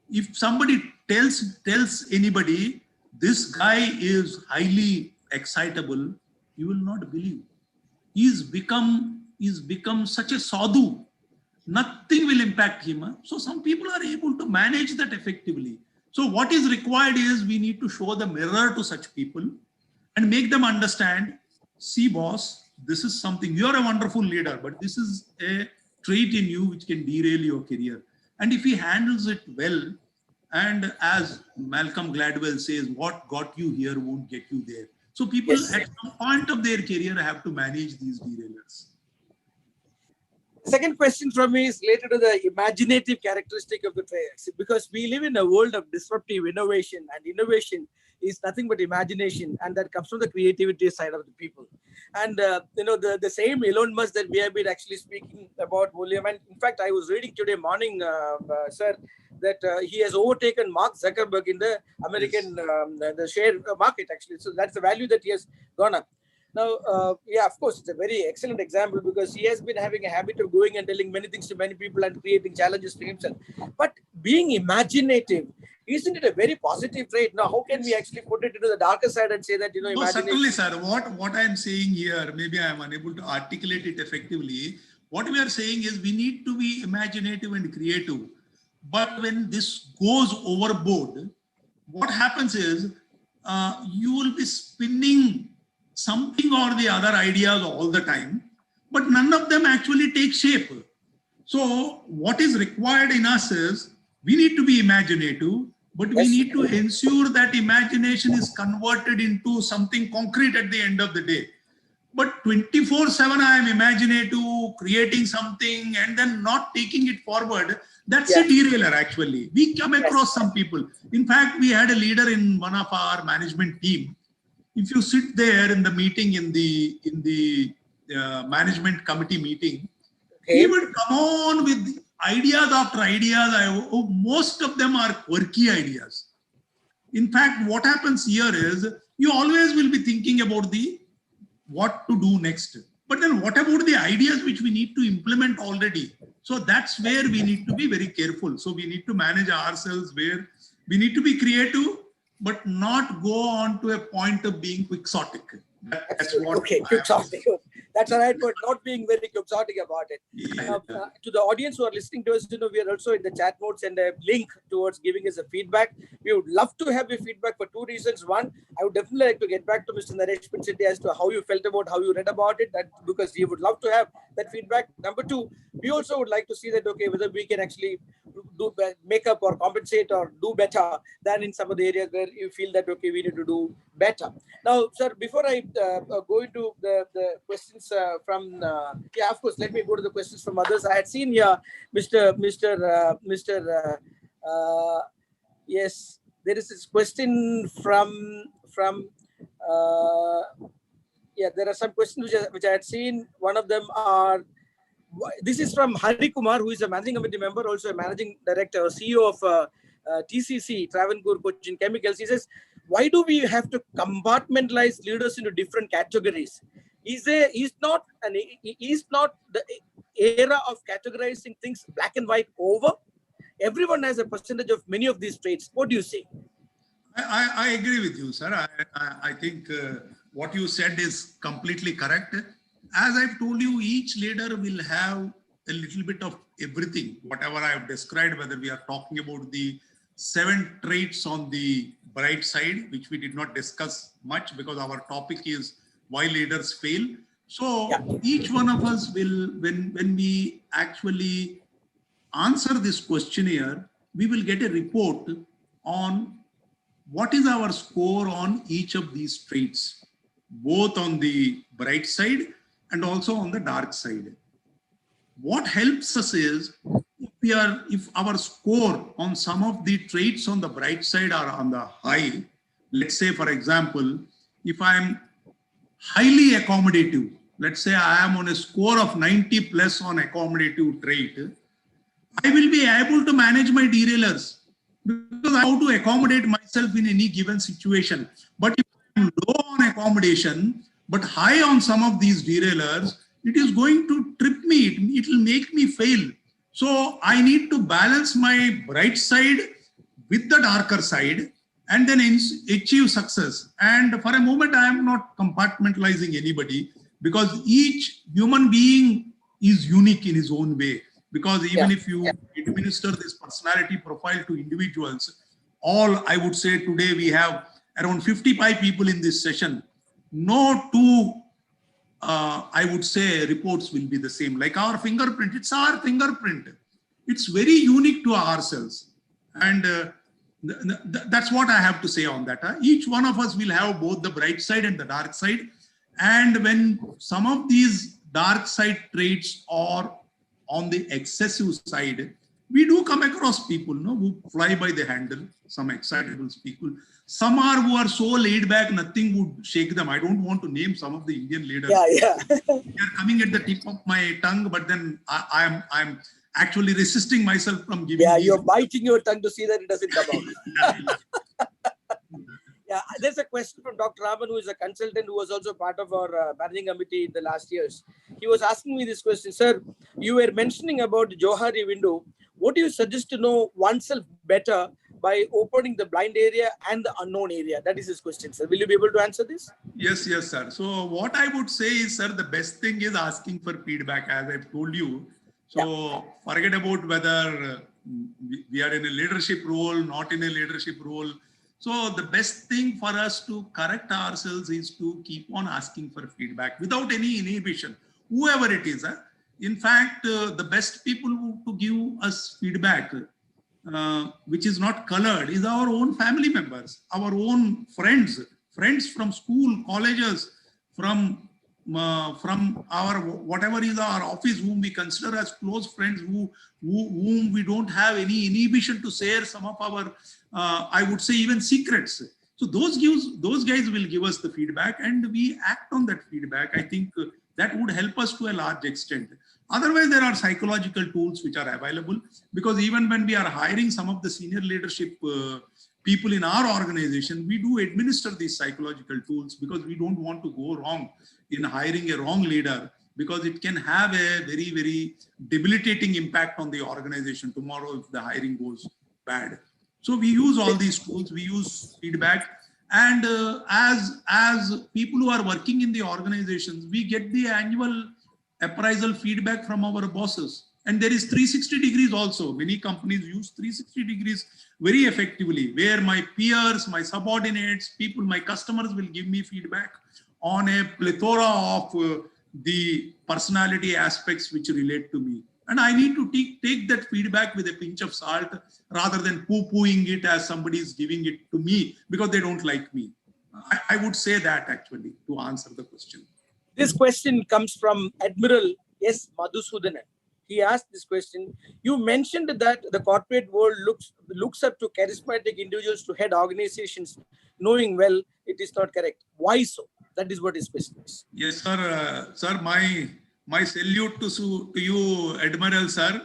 if somebody tells anybody this guy is highly excitable, you will not believe. He's become such a sadhu. Nothing will impact him. So some people are able to manage that effectively. So what is required is we need to show the mirror to such people and make them understand, see boss, this is something, you're a wonderful leader, but this is a trait in you which can derail your career. And if he handles it well, and as Malcolm Gladwell says, what got you here won't get you there. So people at some point of their career have to manage these derailers. Second question from me is related to the imaginative characteristic of the trainers, because we live in a world of disruptive innovation, and innovation is nothing but imagination, and that comes from the creativity side of the people. And the same Elon Musk that we have been actually speaking about, William, and in fact I was reading today morning, sir, that he has overtaken Mark Zuckerberg in the American the share market actually. So that's the value that he has gone up. Now, of course, it's a very excellent example, because he has been having a habit of going and telling many things to many people and creating challenges to himself. But being imaginative, isn't it a very positive trait? Now, how can we actually put it into the darker side and say that, imagination? Certainly, sir. What I am saying here, maybe I am unable to articulate it effectively. What we are saying is we need to be imaginative and creative. But when this goes overboard, what happens is you will be spinning something or the other ideas all the time, but none of them actually take shape. So what is required in us is we need to be imaginative, but we need to ensure that imagination is converted into something concrete at the end of the day. But 24/7 I am imaginative, creating something and then not taking it forward. That's a derailer actually. We come across some people. In fact, we had a leader in one of our management team. If you sit there in the meeting, in the management committee meeting, he would come on with ideas after ideas. Most of them are quirky ideas. In fact, what happens here is you always will be thinking about what to do next. But then what about the ideas which we need to implement already? So that's where we need to be very careful. So we need to manage ourselves where we need to be creative, but not go on to a point of being quixotic. That's what quixotic. That's the right word, not being very quixotic about it. To the audience who are listening to us, we are also in the chat notes and a link towards giving us a feedback. We would love to have your feedback for two reasons. One, I would definitely like to get back to Mr. Naresh Pinisetti as to how you felt about, how you read about it, that because we would love to have that feedback. Number two, we also would like to see that, whether we can actually make up or compensate or do better than in some of the areas where you feel that, we need to do better. Now, sir, before I go into the questions from, of course, let me go to the questions from others. I had seen here, yes, there is this question from there are some questions which I had seen. One of them are, this is from Hari Kumar, who is a managing committee member, also a managing director, CEO of TCC, Travancore Cochin Chemicals. He says, why do we have to compartmentalize leaders into different categories? Is not the era of categorizing things black and white over? Everyone has a percentage of many of these traits. What do you say? I agree with you, sir. I think what you said is completely correct. As I've told you, each leader will have a little bit of everything, whatever I have described, whether we are talking about the 7 traits on the bright side, which we did not discuss much because our topic is why leaders fail. So each one of us will, when we actually answer this questionnaire, we will get a report on what is our score on each of these traits, both on the bright side and also on the dark side. What helps us is if our score on some of the traits on the bright side are on the high, let's say, for example, if I'm highly accommodative, let's say I am on a score of 90 plus on accommodative trait, I will be able to manage my derailers because I have to accommodate myself in any given situation. But if I'm low on accommodation, but high on some of these derailers, it is going to trip me. It will make me fail. So I need to balance my bright side with the darker side and then achieve success. And for a moment, I am not compartmentalizing anybody because each human being is unique in his own way. Because even if you administer this personality profile to individuals, all I would say today we have around 55 people in this session. No two, I would say, reports will be the same. Like our fingerprint, it's our fingerprint. It's very unique to ourselves. And that's what I have to say on that. Each one of us will have both the bright side and the dark side. And when some of these dark side traits are on the excessive side, we do come across people who fly by the handle, some excitable people. Some are who are so laid back, nothing would shake them. I don't want to name some of the Indian leaders. They are coming at the tip of my tongue, but then I'm actually resisting myself from giving. You're biting your tongue to see that it doesn't come out. There's a question from Dr. Raman, who is a consultant who was also part of our managing committee in the last years. He was asking me this question, sir. You were mentioning about the Johari window. What do you suggest to know oneself better by opening the blind area and the unknown area? That is his question, sir. Will you be able to answer this? Yes, sir. So what I would say is, sir, the best thing is asking for feedback, as I've told you. So forget about whether we are in a leadership role, not in a leadership role. So the best thing for us to correct ourselves is to keep on asking for feedback without any inhibition, whoever it is. In fact, the best people to give us feedback, which is not colored, is our own family members, our own friends from school, colleges, from our whatever is our office, whom we consider as close friends, whom we don't have any inhibition to share some of our I would say even secrets. So those guys will give us the feedback and we act on that feedback. I think that would help us to a large extent. Otherwise, there are psychological tools which are available, because even when we are hiring some of the senior leadership people in our organization, we do administer these psychological tools because we don't want to go wrong in hiring a wrong leader, because it can have a very, very debilitating impact on the organization tomorrow if the hiring goes bad. So we use all these tools, we use feedback, and as people who are working in the organizations, we get the annual appraisal feedback from our bosses. And there is 360 degrees also. Many companies use 360 degrees very effectively, where my peers, my subordinates, people, my customers will give me feedback on a plethora of the personality aspects which relate to me. And I need to take that feedback with a pinch of salt rather than poo-pooing it as somebody is giving it to me because they don't like me. I would say that actually to answer the question. This question comes from Admiral S. Madhusudanan. He asked this question. You mentioned that the corporate world looks up to charismatic individuals to head organizations, knowing well it is not correct. Why so? That is what his question is. Yes, sir. Sir, my salute to you, Admiral, sir.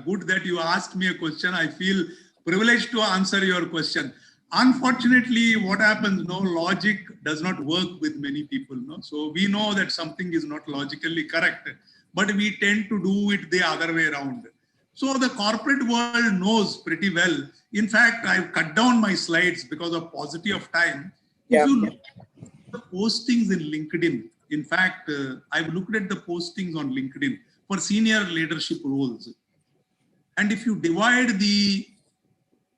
Good that you asked me a question. I feel privileged to answer your question. Unfortunately, what happens, no, logic does not work with many people. No? So we know that something is not logically correct, but we tend to do it the other way around. So the corporate world knows pretty well. In fact, I've cut down my slides because of paucity of time. Yeah. If you look at the postings in LinkedIn, in fact, I've looked at the postings on LinkedIn for senior leadership roles. And if you divide the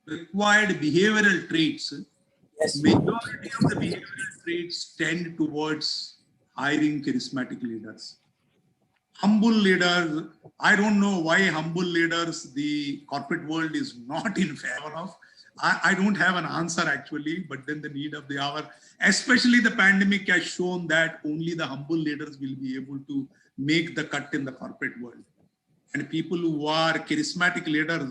required behavioral traits, Yes. majority of the behavioral traits tend towards hiring charismatic leaders. Humble leaders, I don't know why humble leaders the corporate world is not in favor of. I don't have an answer actually, but then the need of the hour, especially the pandemic has shown that only the humble leaders will be able to make the cut in the corporate world. And people who are charismatic leaders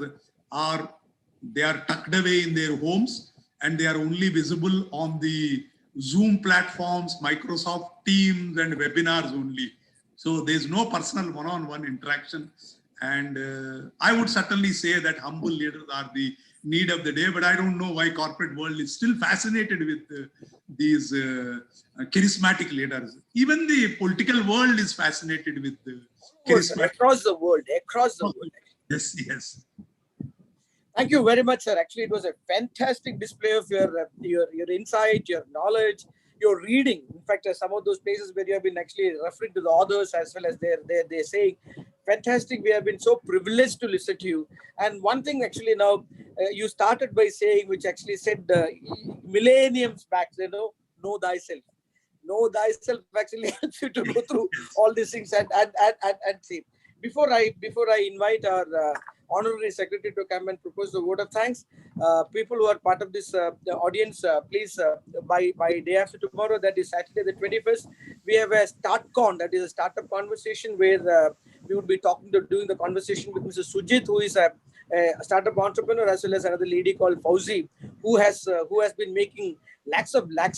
they are tucked away in their homes and they are only visible on the Zoom platforms, Microsoft Teams and webinars only. So there's no personal one-on-one interaction. And I would certainly say that humble leaders are the need of the day, but I don't know why corporate world is still fascinated with these charismatic leaders. Even the political world is fascinated with charismatic. Across the world, across the world. Yes, yes. Thank you very much, sir. Actually, it was a fantastic display of your insight, your knowledge, your reading. In fact, some of those places where you have been actually referring to the authors as well as they're saying, fantastic. We have been so privileged to listen to you. And one thing actually now, you started by saying, which actually said millenniums back, know thyself. Know thyself actually helps you to go through all these things and see. Before I invite our Honorary Secretary to come and propose the vote of thanks, people who are part of this the audience, please, by day after tomorrow, that is Saturday the 21st, we have a StartCon, that is a startup conversation where we would be doing the conversation with Mr. Sujit, who is a startup entrepreneur, as well as another lady called Fauzi, who has been making lakhs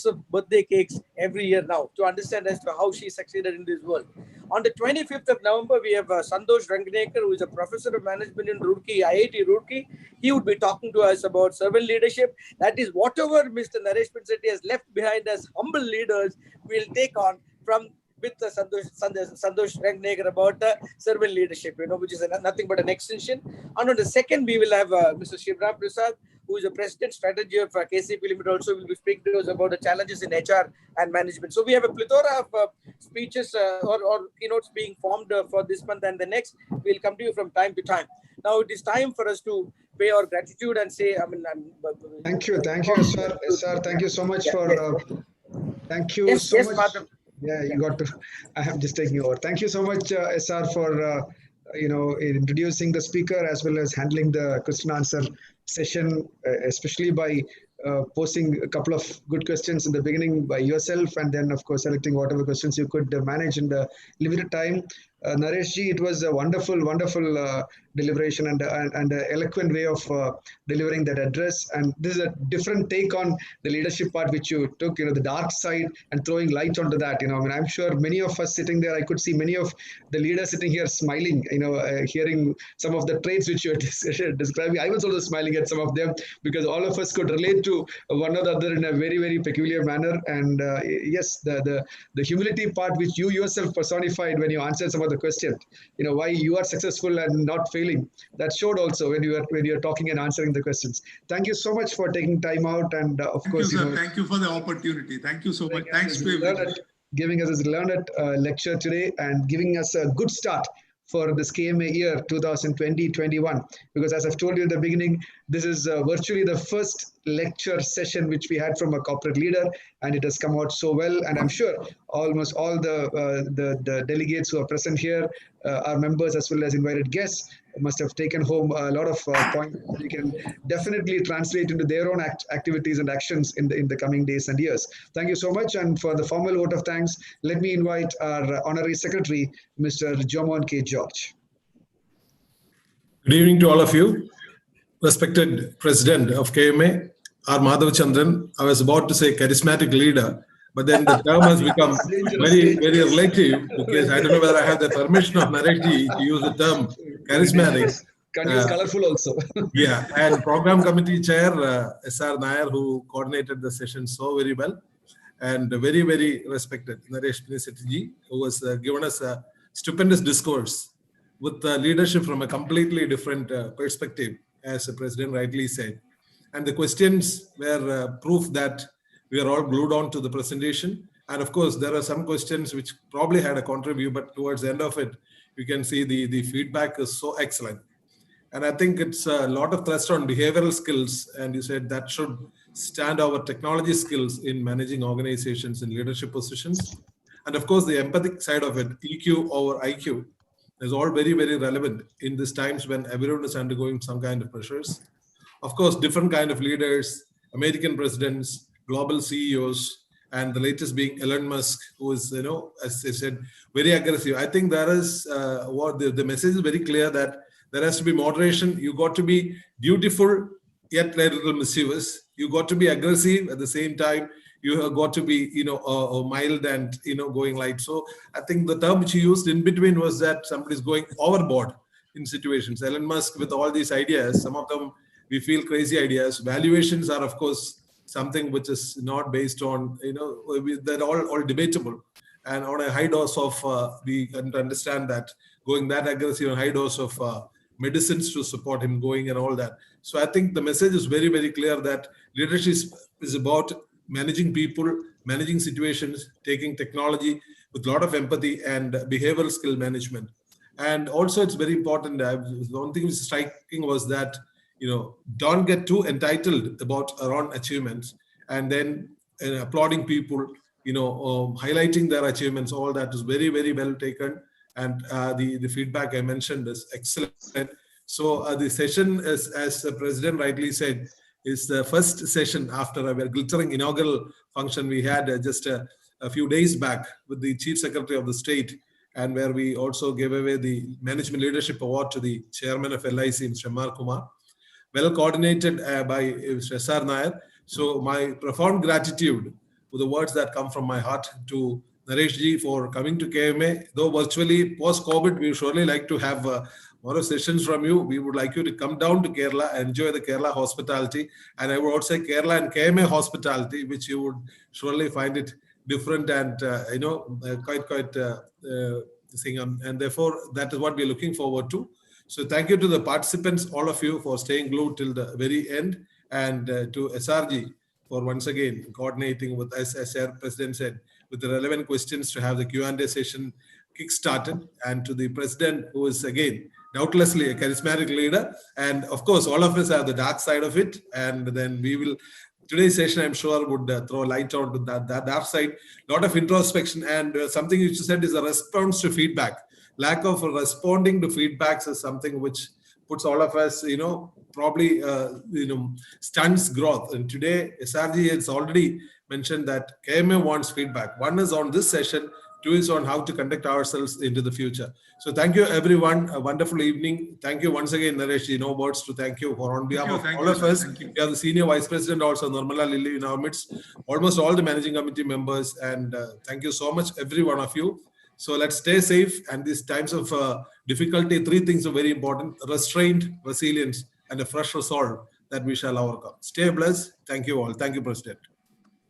of birthday cakes every year now, to understand as to how she succeeded in this world. On the 25th of November, we have Santosh Ranganekar, who is a professor of management in Roorkee, IIT Roorkee. He would be talking to us about servant leadership. That is whatever Mr. Naresh Pinisetti has left behind as humble leaders, we'll take on with Santosh Ranganekar about servant leadership, which is nothing but an extension. And on the second, we will have Mr. Shivram Prasad, who is the president strategy of KCP Limited, also will be speaking to us about the challenges in HR and management. So we have a plethora of speeches or keynotes being formed for this month and the next. We'll come to you from time to time. Now it is time for us to pay our gratitude and say, thank you, sir. Sir, thank you so much for. Thank you so much. Madam. Yeah, you got to. I am just taking over. Thank you so much, SR, for introducing the speaker as well as handling the question answer session, especially by posting a couple of good questions in the beginning by yourself, and then of course selecting whatever questions you could manage in the limited time. Naresh ji, it was a wonderful deliberation and an eloquent way of delivering that address. And this is a different take on the leadership part which you took, the dark side, and throwing light onto that. I'm sure many of us sitting there, I could see many of the leaders sitting here smiling, hearing some of the traits which you were describing. I was also smiling at some of them because all of us could relate to one or the other in a very, very peculiar manner. And yes, the humility part which you yourself personified when you answered some of the questions, why you are successful and not failing, that showed also when you are talking and answering the questions. Thank you so much for taking time out, and of course, thank you for the opportunity. Thank you so much. Thanks to giving us this learned lecture today and giving us a good start for this KMA year 2020-21, because as I've told you in the beginning, this is virtually the first lecture session which we had from a corporate leader, and it has come out so well. And I'm sure almost all the delegates who are present here, our members as well as invited guests, must have taken home a lot of points they can definitely translate into their own activities and actions in the coming days and years. Thank you so much. And for the formal vote of thanks, let me invite our Honorary Secretary, Mr. Jomon K. George. Good evening to all of you. Respected President of KMA, R. Madhav Chandran. I was about to say charismatic leader, but then the term has become very, very relative, because I don't know whether I have the permission of Naresh ji to use the term charismatic. Can use colorful also. Yeah, and program committee chair SR Nair, who coordinated the session so very well, and very, very respected Naresh Pinisetti ji, who has given us a stupendous discourse with leadership from a completely different perspective, as the president rightly said. And the questions were proof that we are all glued on to the presentation. And of course, there are some questions which probably had a contribute, but towards the end of it, you can see the feedback is so excellent. And I think it's a lot of thrust on behavioral skills. And you said that should stand our technology skills in managing organizations in leadership positions. And of course, the empathic side of it, EQ over IQ, is all very, very relevant in these times when everyone is undergoing some kind of pressures. Of course, different kind of leaders, American presidents, global CEOs, and the latest being Elon Musk, who is, as I said, very aggressive. I think there is what the message is very clear that there has to be moderation. You got to be dutiful, yet a little mischievous. You got to be aggressive at the same time. You have got to be, mild and, going light. So I think the term which he used in between was that somebody is going overboard in situations. Elon Musk, with all these ideas, some of them we feel crazy ideas. Valuations are, of course, something which is not based on, they're all debatable. And on a high dose of, we can understand that going that aggressive and high dose of medicines to support him going and all that. So I think the message is very, very clear that leadership is about managing people, managing situations, taking technology with a lot of empathy and behavioral skill management. And also it's very important. One thing which is striking was that, don't get too entitled about our own achievements and then applauding people, highlighting their achievements. All that is very, very well taken. And the feedback I mentioned is excellent. So the session, as the president rightly said, is the first session after a glittering inaugural function we had just a few days back with the Chief Secretary of the State, and where we also gave away the Management Leadership Award to the Chairman of LIC, Mr. M.R. Kumar, well coordinated by Mr. S.R. Nair. So my profound gratitude with the words that come from my heart to Naresh ji for coming to KMA. Though virtually post-COVID, we surely like to have more sessions from you. We would like you to come down to Kerala and enjoy the Kerala hospitality. And I would also say Kerala and KMA hospitality, which you would surely find it different and, quite thing. And therefore, that is what we're looking forward to. So thank you to the participants, all of you, for staying glued till the very end. And to SRG for once again coordinating with, as our president said, with the relevant questions to have the Q&A session kick-started, and to the president, who is again doubtlessly a charismatic leader. And of course, all of us have the dark side of it. And then we will, today's session, I'm sure, would throw light on to that dark side. A lot of introspection, and something you said is a response to feedback. Lack of responding to feedbacks is something which puts all of us, probably, stunts growth. And today, SRG has already mentioned that KMA wants feedback. One is on this session, two is on how to conduct ourselves into the future. So thank you, everyone. A wonderful evening. Thank you once again, Naresh. No words to thank you for on behalf of all of us. We have the senior vice president also, Nirmala Lilly, in our midst, almost all the managing committee members. And thank you so much, every one of you. So let's stay safe. And these times of difficulty, three things are very important: restraint, resilience, and a fresh resolve that we shall overcome. Stay blessed. Thank you all. Thank you, President.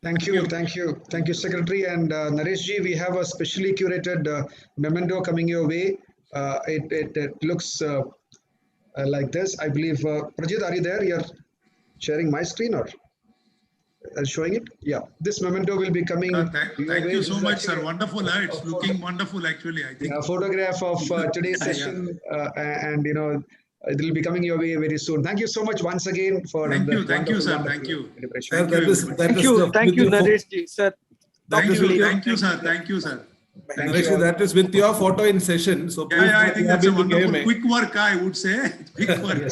Thank you, Secretary. And Naresh ji, we have a specially curated memento coming your way. It looks like this. I believe, Prajit, are you there? You're sharing my screen or showing it? Yeah, this memento will be coming. Thank you so much, sir. Wonderful. It's looking wonderful, actually, I think. A photograph of today's session, and it will be coming your way very soon. Thank you so much once again for thank you, sir. Thank you. Thank you, Naresh ji, sir. Thank you, sir. Naresh, that is with your photo in session. So I think that's a wonderful quick work, I would say. Quick work.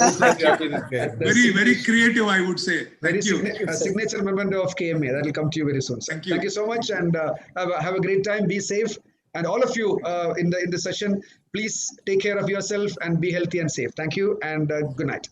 Very, very creative, I would say. Thank you. A signature memento of KMA that will come to you very soon. Sir. Thank you so much, and have a great time. Be safe. And all of you in the session, please take care of yourself and be healthy and safe. Thank you, and good night.